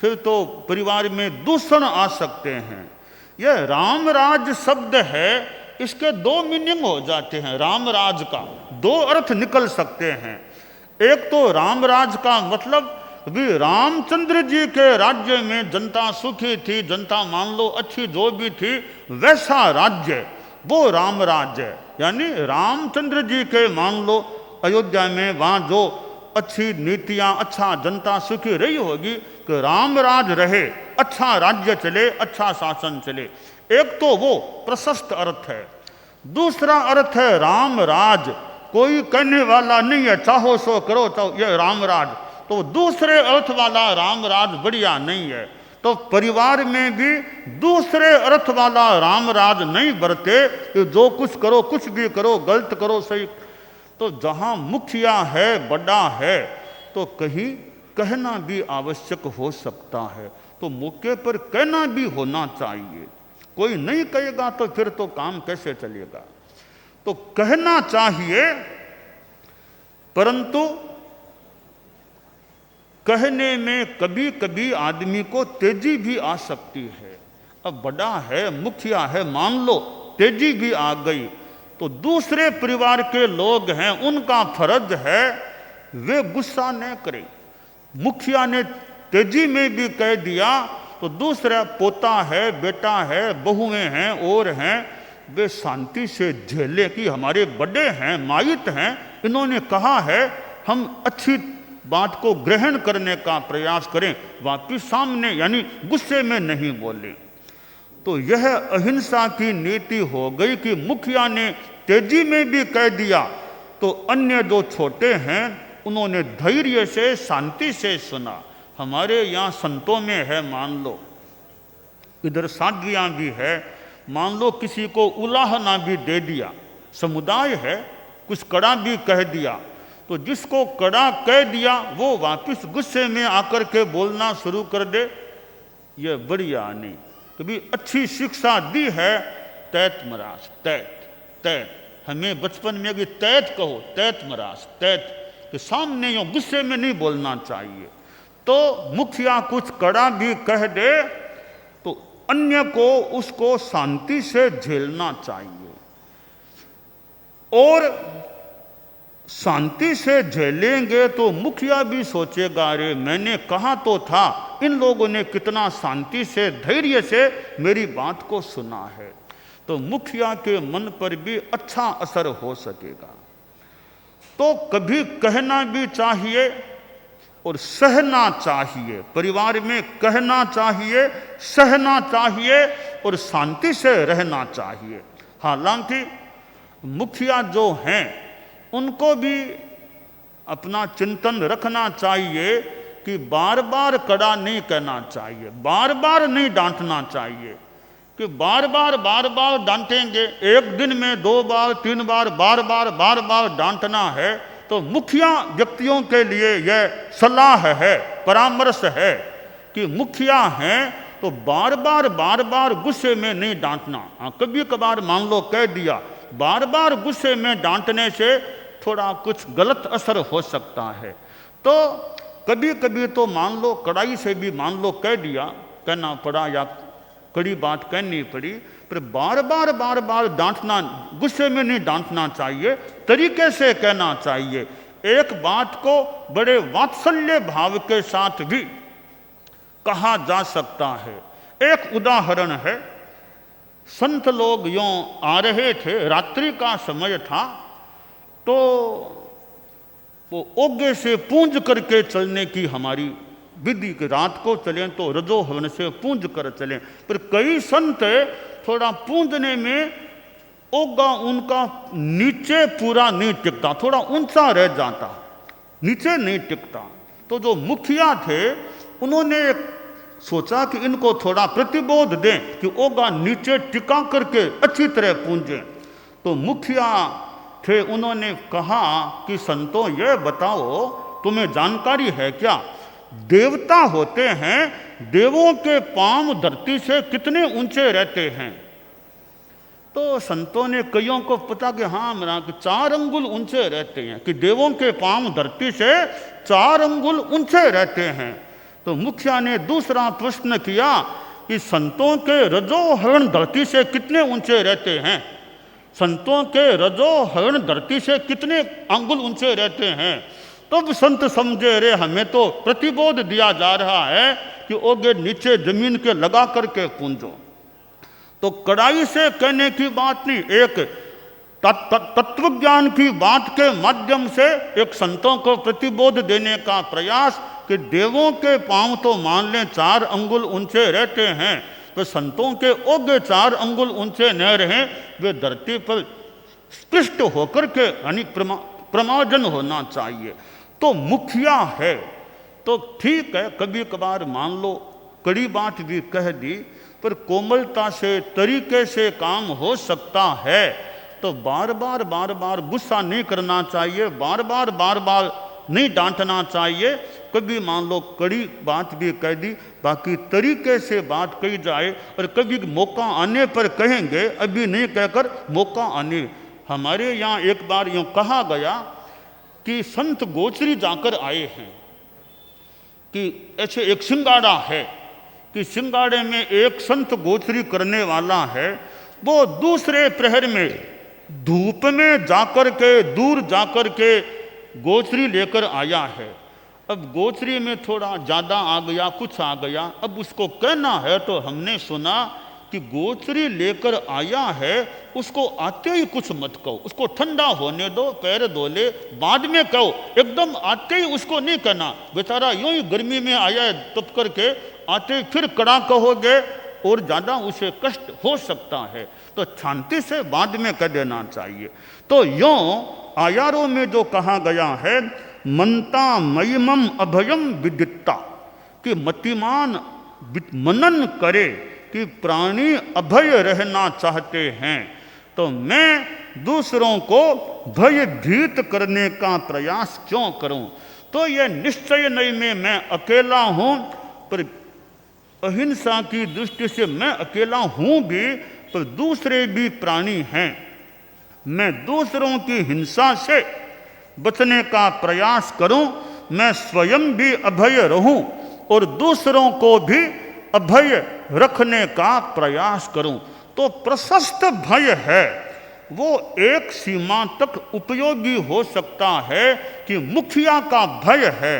फिर तो परिवार में दूषण आ सकते हैं। यह राम राज शब्द है, इसके 2 मीनिंग हो जाते हैं। राम राज का 2 अर्थ निकल सकते हैं। एक तो राम राज का मतलब भी रामचंद्र जी के राज्य में जनता सुखी थी, जनता मान लो अच्छी जो भी थी, वैसा राज्य, वो राम राज्य है। यानी रामचंद्र जी के मान लो अयोध्या में वहाँ जो अच्छी नीतियाँ, अच्छा जनता सुखी रही होगी, कि राम राज रहे, अच्छा राज्य चले, अच्छा शासन चले। एक तो वो प्रशस्त अर्थ है। दूसरा अर्थ है राम राज, कोई कहने वाला नहीं है, चाहो सो करो, तो ये राम राज, तो दूसरे अर्थ वाला राम राज बढ़िया नहीं है। तो परिवार में भी दूसरे अर्थ वाला राम राज नहीं बरते कि जो कुछ करो, कुछ भी करो, गलत करो, सही। तो जहाँ मुखिया है, बड़ा है, तो कहीं कहना भी आवश्यक हो सकता है, तो मौके पर कहना भी होना चाहिए। कोई नहीं कहेगा तो फिर तो काम कैसे चलेगा? तो कहना चाहिए, परंतु कहने में कभी कभी आदमी को तेजी भी आ सकती है। अब बड़ा है, मुखिया है, मान लो तेजी भी आ गई, तो दूसरे परिवार के लोग हैं, उनका फर्ज है वे गुस्सा न करें। मुखिया ने तेजी में भी कह दिया तो दूसरा पोता है, बेटा है, बहुएं हैं और हैं, वे शांति से झेले कि हमारे बड़े हैं, माइट हैं, इन्होंने कहा है, हम अच्छी बात को ग्रहण करने का प्रयास करें, वापिस सामने यानी गुस्से में नहीं बोले। तो यह अहिंसा की नीति हो गई कि मुखिया ने तेजी में भी कह दिया, तो अन्य जो छोटे हैं उन्होंने धैर्य से, शांति से सुना। हमारे यहाँ संतों में है, मान लो इधर साध्वियाँ भी है, मान लो किसी को उलाहना भी दे दिया, समुदाय है, कुछ कड़ा भी कह दिया, तो जिसको कड़ा कह दिया वो वापस गुस्से में आकर के बोलना शुरू कर दे, ये बढ़िया नहीं। कभी अच्छी शिक्षा दी है, तैत मरास, तैत तैत, हमें बचपन में भी तैत कहो, तैत मरास, तैत के सामने यो गुस्से में नहीं बोलना चाहिए। तो मुखिया कुछ कड़ा भी कह दे तो अन्य को उसको शांति से झेलना चाहिए। और शांति से झेलेंगे तो मुखिया भी सोचेगा, अरे मैंने कहा तो था, इन लोगों ने कितना शांति से धैर्य से मेरी बात को सुना है, तो मुखिया के मन पर भी अच्छा असर हो सकेगा। तो कभी कहना भी चाहिए और सहना चाहिए, परिवार में कहना चाहिए, सहना चाहिए और शांति से रहना चाहिए। हालांकि मुखिया जो हैं उनको भी अपना चिंतन रखना चाहिए कि बार बार कड़ा नहीं कहना चाहिए, बार बार नहीं डांटना चाहिए, कि बार बार डांटेंगे, एक दिन में 2 बार 3 बार बार बार डांटना है, तो मुखिया व्यक्तियों के लिए यह सलाह है, परामर्श है कि मुखिया हैं तो बार बार गुस्से में नहीं डांटना। हाँ, कभी कभार मान लो कह दिया, बार बार गुस्से में डांटने से थोड़ा कुछ गलत असर हो सकता है। तो कभी कभी तो मान लो कड़ाई से भी मान लो कह दिया, कहना पड़ा या कड़ी बात कहनी पड़ी, पर बार बार डांटना, गुस्से में नहीं डांटना चाहिए, तरीके से कहना चाहिए। एक बात को बड़े वात्सल्य भाव के साथ भी कहा जा सकता है। एक उदाहरण है, संत लोग यों आ रहे थे, रात्रि का समय था, तो वो ओगे से पूंज करके चलने की हमारी विधि, कि रात को चलें तो रजो हवन से पूंज कर चलें, पर कई संत थोड़ा पूंजने में ओगा उनका नीचे पूरा नहीं टिकता, थोड़ा ऊंचा रह जाता, नीचे नहीं टिकता। तो जो मुखिया थे उन्होंने सोचा कि इनको थोड़ा प्रतिबोध दें कि ओगा नीचे टिका करके अच्छी तरह पूंजें। तो मुखिया थे, उन्होंने कहा कि संतों ये बताओ, तुम्हें जानकारी है क्या, देवता होते हैं, देवों के पांव धरती से कितने ऊंचे रहते हैं? तो संतों ने कईयों को पता कि हाँ मेरा कि 4 अंगुल ऊंचे रहते हैं, कि देवों के पांव धरती से 4 अंगुल ऊंचे रहते हैं। तो मुखिया ने दूसरा प्रश्न किया कि संतों के रजो हरण धरती से कितने ऊंचे रहते हैं? संतों के रजो हरण धरती से कितने अंगुल ऊंचे रहते हैं? तब संत समझे, रे हमें तो प्रतिबोध दिया जा रहा है कि ओगे नीचे जमीन के लगा करके पूंजो। तो कड़ाई से कहने की बात नहीं, एक तत्वज्ञान की बात के माध्यम से एक संतों को प्रतिबोध देने का प्रयास कि देवों के पांव तो मान लें 4 अंगुल ऊंचे रहते हैं, तो संतों के ओगे 4 अंगुल ऊंचे न रहें, वे धरती पर स्पृष्ट होकर के यानी प्रमाजन होना चाहिए। तो मुखिया है तो ठीक है, कभी कभार मान लो कड़ी बात भी कह दी, पर कोमलता से तरीके से काम हो सकता है। तो बार बार गुस्सा नहीं करना चाहिए, बार बार नहीं डांटना चाहिए। कभी मान लो कड़ी बात भी कह दी, बाकी तरीके से बात कही जाए, और कभी मौका आने पर कहेंगे, अभी नहीं कहकर मौका आने। हमारे यहाँ एक बार यूँ कहा गया कि संत गोचरी जाकर आए हैं, कि ऐसे एक सिंगाड़ा है कि सिंगाड़े में एक संत गोचरी करने वाला है, वो दूसरे प्रहर में धूप में जाकर के, दूर जाकर के गोचरी लेकर आया है। अब गोचरी में थोड़ा ज़्यादा आ गया, कुछ आ गया, अब उसको कहना है, तो हमने सुना कि गोचरी लेकर आया है, उसको आते ही कुछ मत कहो, उसको ठंडा होने दो, पैर धो ले, बाद में कहो, एकदम आते ही उसको नहीं कहना। बेचारा यूं ही गर्मी में आया है तप करके, आते ही फिर कड़ा कहोगे और ज़्यादा उसे कष्ट हो सकता है, तो शांति से बाद में कह देना चाहिए। तो यूं आयारों में जो कहा गया है, मनता मयिमम अभयम विदित्ता, कि मतिमान मनन करे कि प्राणी अभय रहना चाहते हैं, तो मैं दूसरों को भयभीत करने का प्रयास क्यों करूं? तो यह निश्चय नहीं में मैं अकेला हूं, पर अहिंसा की दृष्टि से मैं अकेला हूं भी, पर दूसरे भी प्राणी हैं। मैं दूसरों की हिंसा से बचने का प्रयास करूं, मैं स्वयं भी अभय रहूं और दूसरों को भी अभय रखने का प्रयास करूं। तो प्रशस्त भय है, वो एक सीमा तक उपयोगी हो सकता है कि मुखिया का भय है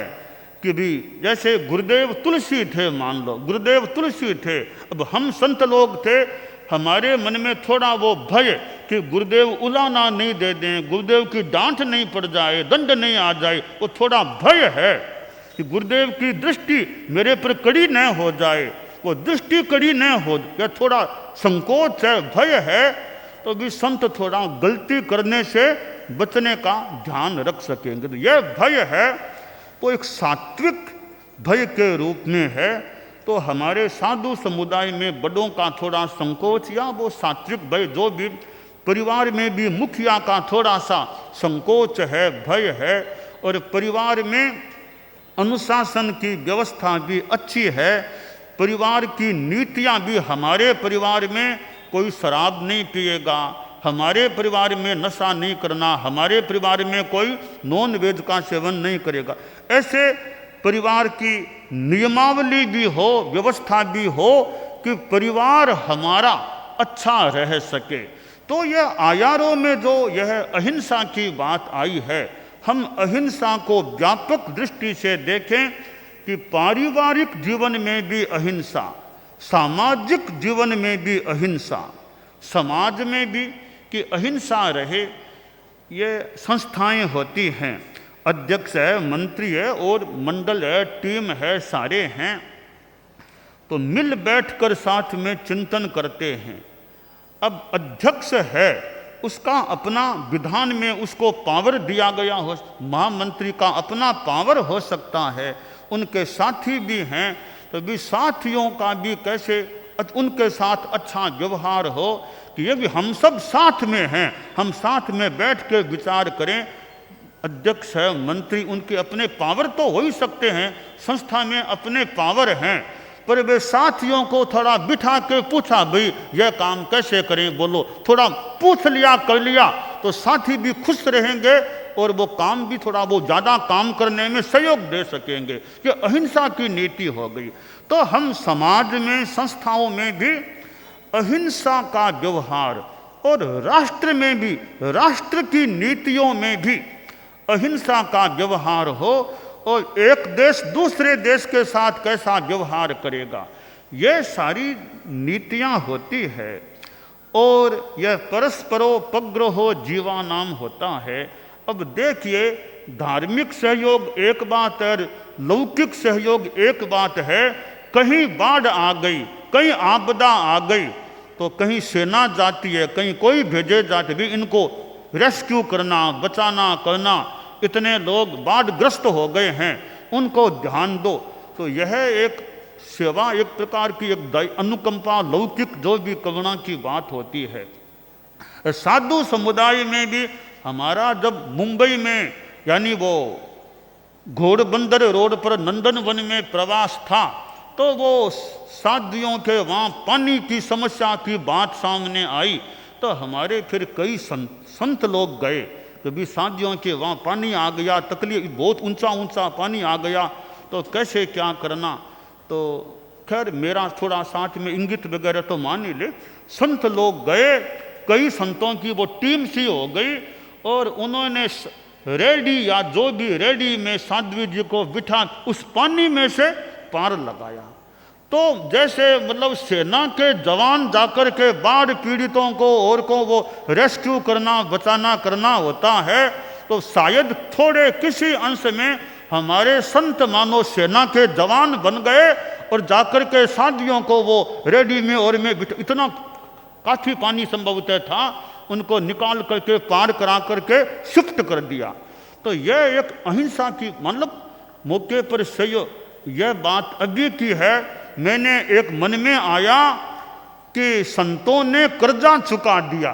कि भी जैसे गुरुदेव तुलसी थे, मान लो गुरुदेव तुलसी थे, अब हम संत लोग थे, हमारे मन में थोड़ा वो भय कि गुरुदेव उलाना नहीं दे दें, गुरुदेव की डांट नहीं पड़ जाए, दंड नहीं आ जाए, वो थोड़ा भय है कि गुरुदेव की दृष्टि मेरे पर कड़ी न हो जाए, वो दृष्टि कड़ी न हो, या थोड़ा संकोच है, भय है, तो भी संत थोड़ा गलती करने से बचने का ध्यान रख सकेंगे। तो यह भय है वो एक सात्विक भय के रूप में है। तो हमारे साधु समुदाय में बड़ों का थोड़ा संकोच या वो सात्विक भय, जो भी परिवार में भी मुखिया का थोड़ा सा संकोच है, भय है, और परिवार में अनुशासन की व्यवस्था भी अच्छी है, परिवार की नीतियां भी, हमारे परिवार में कोई शराब नहीं पिएगा, हमारे परिवार में नशा नहीं करना, हमारे परिवार में कोई नॉन वेज का सेवन नहीं करेगा, ऐसे परिवार की नियमावली भी हो, व्यवस्था भी हो कि परिवार हमारा अच्छा रह सके। तो यह आयारों में जो यह अहिंसा की बात आई है, हम अहिंसा को व्यापक दृष्टि से देखें कि पारिवारिक जीवन में भी अहिंसा, सामाजिक जीवन में भी अहिंसा, समाज में भी कि अहिंसा रहे। ये संस्थाएं होती हैं, अध्यक्ष है, मंत्री है और मंडल है, टीम है, सारे हैं, तो मिल बैठकर साथ में चिंतन करते हैं। अब अध्यक्ष है, उसका अपना विधान में उसको पावर दिया गया हो, महामंत्री का अपना पावर हो सकता है, उनके साथी भी हैं, तो भी साथियों का भी कैसे उनके साथ अच्छा व्यवहार हो कि ये भी हम सब साथ में हैं, हम साथ में बैठ के विचार करें। अध्यक्ष है, मंत्री, उनके अपने पावर तो हो ही सकते हैं, संस्था में अपने पावर हैं, पर वे साथियों को थोड़ा बिठा के पूछा, भाई यह काम कैसे करें, बोलो, थोड़ा पूछ लिया, कर लिया, तो साथी भी खुश रहेंगे और वो काम भी थोड़ा वो ज़्यादा काम करने में सहयोग दे सकेंगे। कि अहिंसा की नीति हो गई। तो हम समाज में, संस्थाओं में भी अहिंसा का व्यवहार, और राष्ट्र में भी, राष्ट्र की नीतियों में भी अहिंसा का व्यवहार हो, और एक देश दूसरे देश के साथ कैसा व्यवहार करेगा, ये सारी नीतियां होती है। और यह परस्परोपग्रहो जीवानाम होता है। अब देखिए, धार्मिक सहयोग एक बात है, लौकिक सहयोग एक बात है। कहीं बाढ़ आ गई, कहीं आपदा आ गई, तो कहीं सेना जाती है, कहीं कोई भेजे जाते, भी इनको रेस्क्यू करना, बचाना, करना, इतने लोग बाढ़ग्रस्त हो गए हैं, उनको ध्यान दो। तो यह एक सेवा, एक प्रकार की एक अनुकंपा, लौकिक जो भी करुणा की बात होती है। साधु समुदाय में भी हमारा जब मुंबई में, यानी वो घोड़बंदर रोड पर नंदनवन में प्रवास था, तो वो साधुओं के वहाँ पानी की समस्या की बात सामने आई, तो हमारे फिर कई संत लोग गए, कभी साधुओं के वहाँ पानी आ गया, तकलीफ, बहुत ऊंचा ऊंचा पानी आ गया, तो कैसे क्या करना। तो खैर मेरा थोड़ा साथ में इंगित वगैरह तो मान ही ले, संत लोग गए, कई संतों की वो टीम सी हो गई, और उन्होंने रेडी या जो भी रेडी में साध्वी जी को बिठा उस पानी में से पार लगाया। तो जैसे मतलब सेना के जवान जाकर के बाढ़ पीड़ितों को और को वो रेस्क्यू करना, बचाना करना होता है, तो शायद थोड़े किसी अंश में हमारे संत मानो सेना के जवान बन गए, और जाकर के साधियों को वो रेडी में और में इतना काफ़ी पानी संभवतः था, उनको निकाल करके पार करा करके शिफ्ट कर दिया। तो यह एक अहिंसा की, मतलब मौके पर सहयोग। यह बात अभी की है, मैंने एक मन में आया कि संतों ने कर्जा चुका दिया,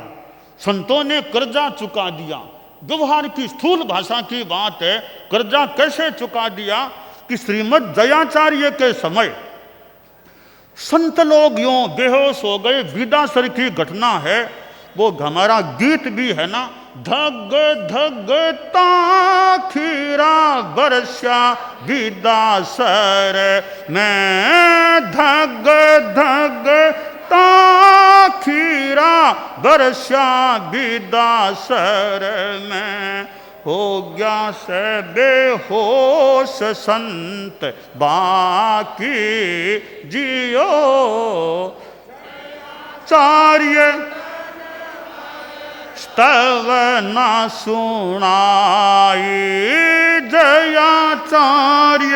संतों ने कर्जा चुका दिया। व्यवहार की स्थूल भाषा की बात है, कर्जा कैसे चुका दिया कि श्रीमद् जयाचार्य के समय संत लोग यूं बेहोश हो गए, विदासर की घटना है, वो हमारा गीत भी है ना, धग धग ताखीरा बरसा विदासर, मैं धग धग ताखीरा बरसा बिदासर में, हो गया से बेहोश संत बाकी जियो। चार्य स्तव न सुनाई, जयाचार्य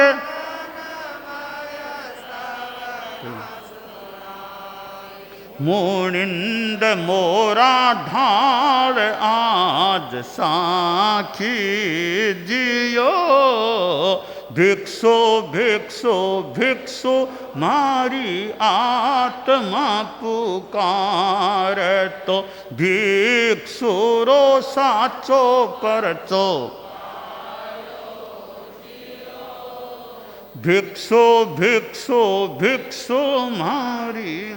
मुनिंद मोरा ढाल आज साखी जियो। भिक्षु भिक्षु भिक्षु मारी आत्मा पुकार, तो भिक्षु रो साचो परचो। भिक्षु भिक्षु भिक्षु मारी।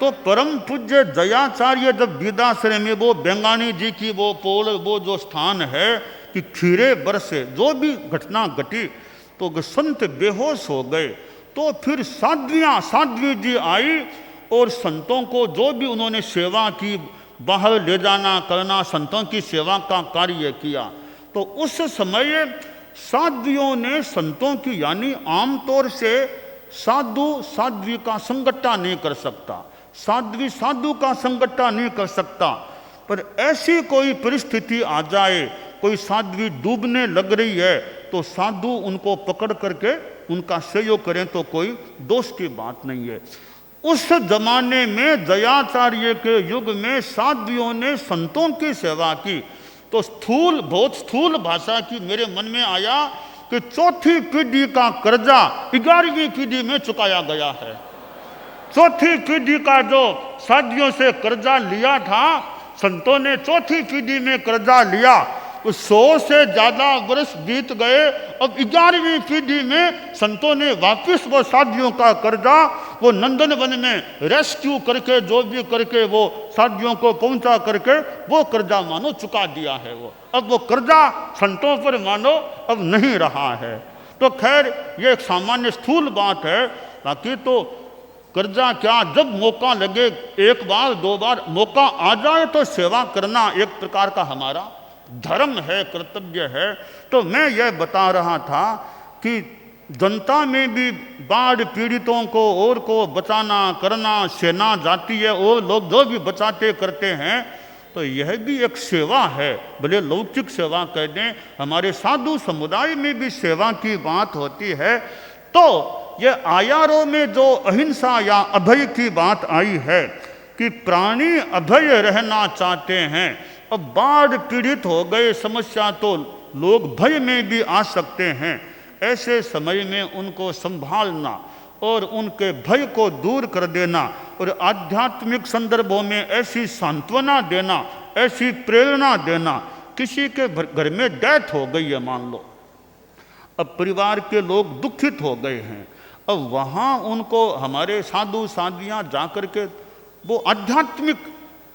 तो परम पूज्य जयाचार्य जब बिदाश्रय में वो बेंगानी जी की वो पोल, वो जो स्थान है कि खीरे बरसे, जो भी घटना घटी तो संत बेहोश हो गए। तो फिर साध्वी जी आई और संतों को जो भी उन्होंने सेवा की, बाहर ले जाना करना, संतों की सेवा का कार्य किया। तो उस समय साध्वियों ने संतों की, यानी आमतौर से साधु साध्वी का संगठा नहीं कर सकता, साध्वी साधु का संगठा नहीं कर सकता, पर ऐसी कोई परिस्थिति आ जाए, कोई साध्वी डूबने लग रही है तो साधु उनको पकड़ करके उनका सहयोग करें तो कोई दोष की बात नहीं है। उस जमाने में जयाचार्य के युग में साध्वियों ने संतों की सेवा की। तो बहुत स्थूल भाषा की मेरे मन में आया कि चौथी पीढ़ी का कर्जा 11वीं पीढ़ी में चुकाया गया है। चौथी पीढ़ी का जो साध्वियों से कर्जा लिया था, संतों ने चौथी पीढ़ी में कर्जा लिया, तो 100 से ज्यादा वर्ष बीत गए। अब 11वीं पीढ़ी में संतों ने वापस वो साध्वियों का कर्जा वो नंदन वन में रेस्क्यू करके, जो भी करके वो साध्वियों को पहुंचा करके वो कर्जा मानो चुका दिया है। वो अब वो कर्जा संतों पर मानो अब नहीं रहा है। तो खैर ये एक सामान्य स्थूल बात है। बाकी तो कर्जा क्या, जब मौका लगे, एक बार दो बार मौका आ जाए तो सेवा करना एक प्रकार का हमारा धर्म है, कर्तव्य है। तो मैं यह बता रहा था कि जनता में भी बाढ़ पीड़ितों को और को बचाना करना, सेना जाती है और लोग जो भी बचाते करते हैं, तो यह भी एक सेवा है। भले लौकिक सेवा कह दें, हमारे साधु समुदाय में भी सेवा की बात होती है। तो यह आयारों में जो अहिंसा या अभय की बात आई है कि प्राणी अभय रहना चाहते हैं। अब बाढ़ पीड़ित हो गए, समस्या तो लोग भय में भी आ सकते हैं। ऐसे समय में उनको संभालना और उनके भय को दूर कर देना और आध्यात्मिक संदर्भों में ऐसी सांत्वना देना, ऐसी प्रेरणा देना। किसी के घर में डेथ हो गई है मान लो, अब परिवार के लोग दुखित हो गए हैं, अब वहाँ उनको हमारे साधु साधियाँ जा कर के वो आध्यात्मिक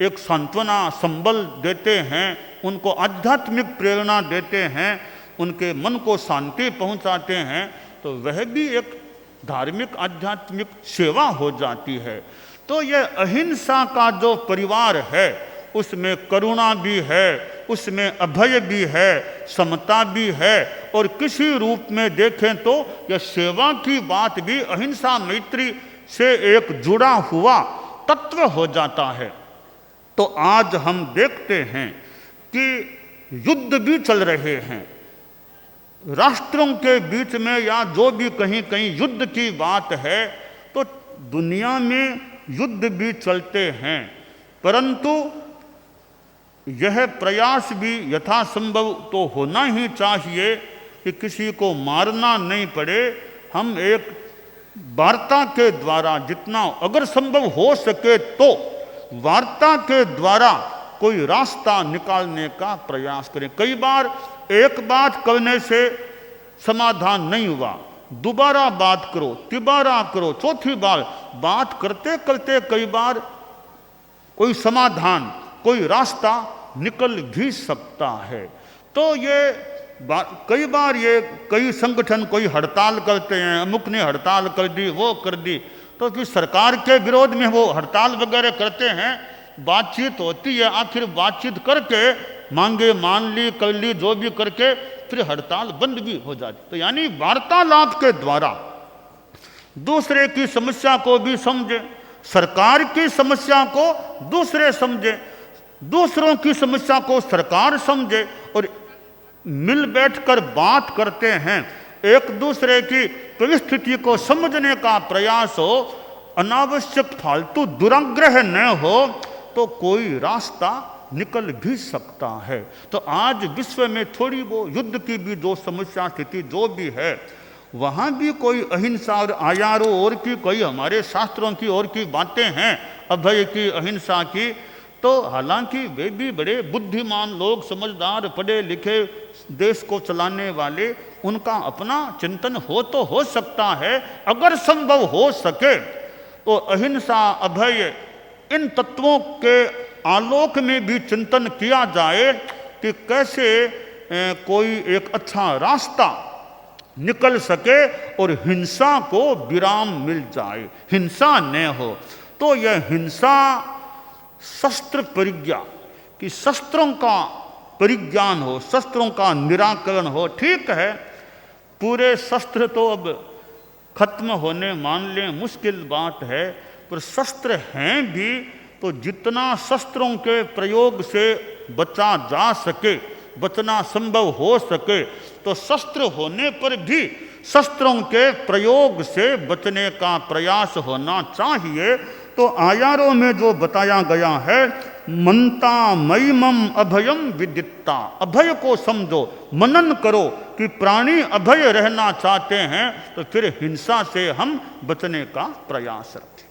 एक सांत्वना संबल देते हैं, उनको आध्यात्मिक प्रेरणा देते हैं, उनके मन को शांति पहुंचाते हैं, तो वह भी एक धार्मिक आध्यात्मिक सेवा हो जाती है। तो यह अहिंसा का जो परिवार है उसमें करुणा भी है, उसमें अभय भी है, समता भी है, और किसी रूप में देखें तो यह सेवा की बात भी अहिंसा मैत्री से एक जुड़ा हुआ तत्व हो जाता है। तो आज हम देखते हैं कि युद्ध भी चल रहे हैं राष्ट्रों के बीच में, या जो भी कहीं कहीं युद्ध की बात है, तो दुनिया में युद्ध भी चलते हैं, परंतु यह प्रयास भी यथासंभव तो होना ही चाहिए कि किसी को मारना नहीं पड़े। हम एक वार्ता के द्वारा जितना अगर संभव हो सके तो वार्ता के द्वारा कोई रास्ता निकालने का प्रयास करें। कई बार एक बात करने से समाधान नहीं हुआ, दोबारा बात करो, तिबारा करो, चौथी बार बात करते करते कई बार कोई समाधान, कोई रास्ता निकल भी सकता है। तो ये कई बार ये कई संगठन कोई हड़ताल करते हैं, अमुक ने हड़ताल कर दी, वो कर दी, तो फिर सरकार के विरोध में वो हड़ताल वगैरह करते हैं, बातचीत होती है, आखिर बातचीत करके मांगे मान ली कर ली जो भी करके फिर हड़ताल बंद भी हो जाती। तो यानी वार्तालाप के द्वारा दूसरे की समस्या को भी समझे, सरकार की समस्या को दूसरे समझे, दूसरों की समस्या को सरकार समझे और मिल बैठकर बात करते हैं, एक दूसरे की परिस्थिति को समझने का प्रयास हो, अनावश्यक फालतू दुराग्रह न हो, तो कोई रास्ता निकल भी सकता है। तो आज विश्व में थोड़ी वो युद्ध की भी जो समस्या स्थिति जो भी है, वहाँ भी कोई अहिंसा और आयारों और की कोई हमारे शास्त्रों की और की बातें हैं, अभय की, अहिंसा की, तो हालांकि वे भी बड़े बुद्धिमान लोग, समझदार, पढ़े लिखे, देश को चलाने वाले, उनका अपना चिंतन हो सकता है। अगर संभव हो सके तो अहिंसा, अभय, इन तत्वों के आलोक में भी चिंतन किया जाए कि कैसे कोई एक अच्छा रास्ता निकल सके और हिंसा को विराम मिल जाए, हिंसा न हो। तो यह हिंसा शस्त्र परिज्ञा कि शस्त्रों का परिज्ञान हो, शस्त्रों का निराकरण हो। ठीक है, पूरे शस्त्र तो अब खत्म होने मान लें मुश्किल बात है, पर शस्त्र हैं भी तो जितना शस्त्रों के प्रयोग से बचा जा सके, बचना संभव हो सके, तो शस्त्र होने पर भी शस्त्रों के प्रयोग से बचने का प्रयास होना चाहिए। तो आयारों में जो बताया गया है, मनता मयिमम अभयम विदित्ता, अभय को समझो, मनन करो कि प्राणी अभय रहना चाहते हैं तो फिर हिंसा से हम बचने का प्रयास रखें।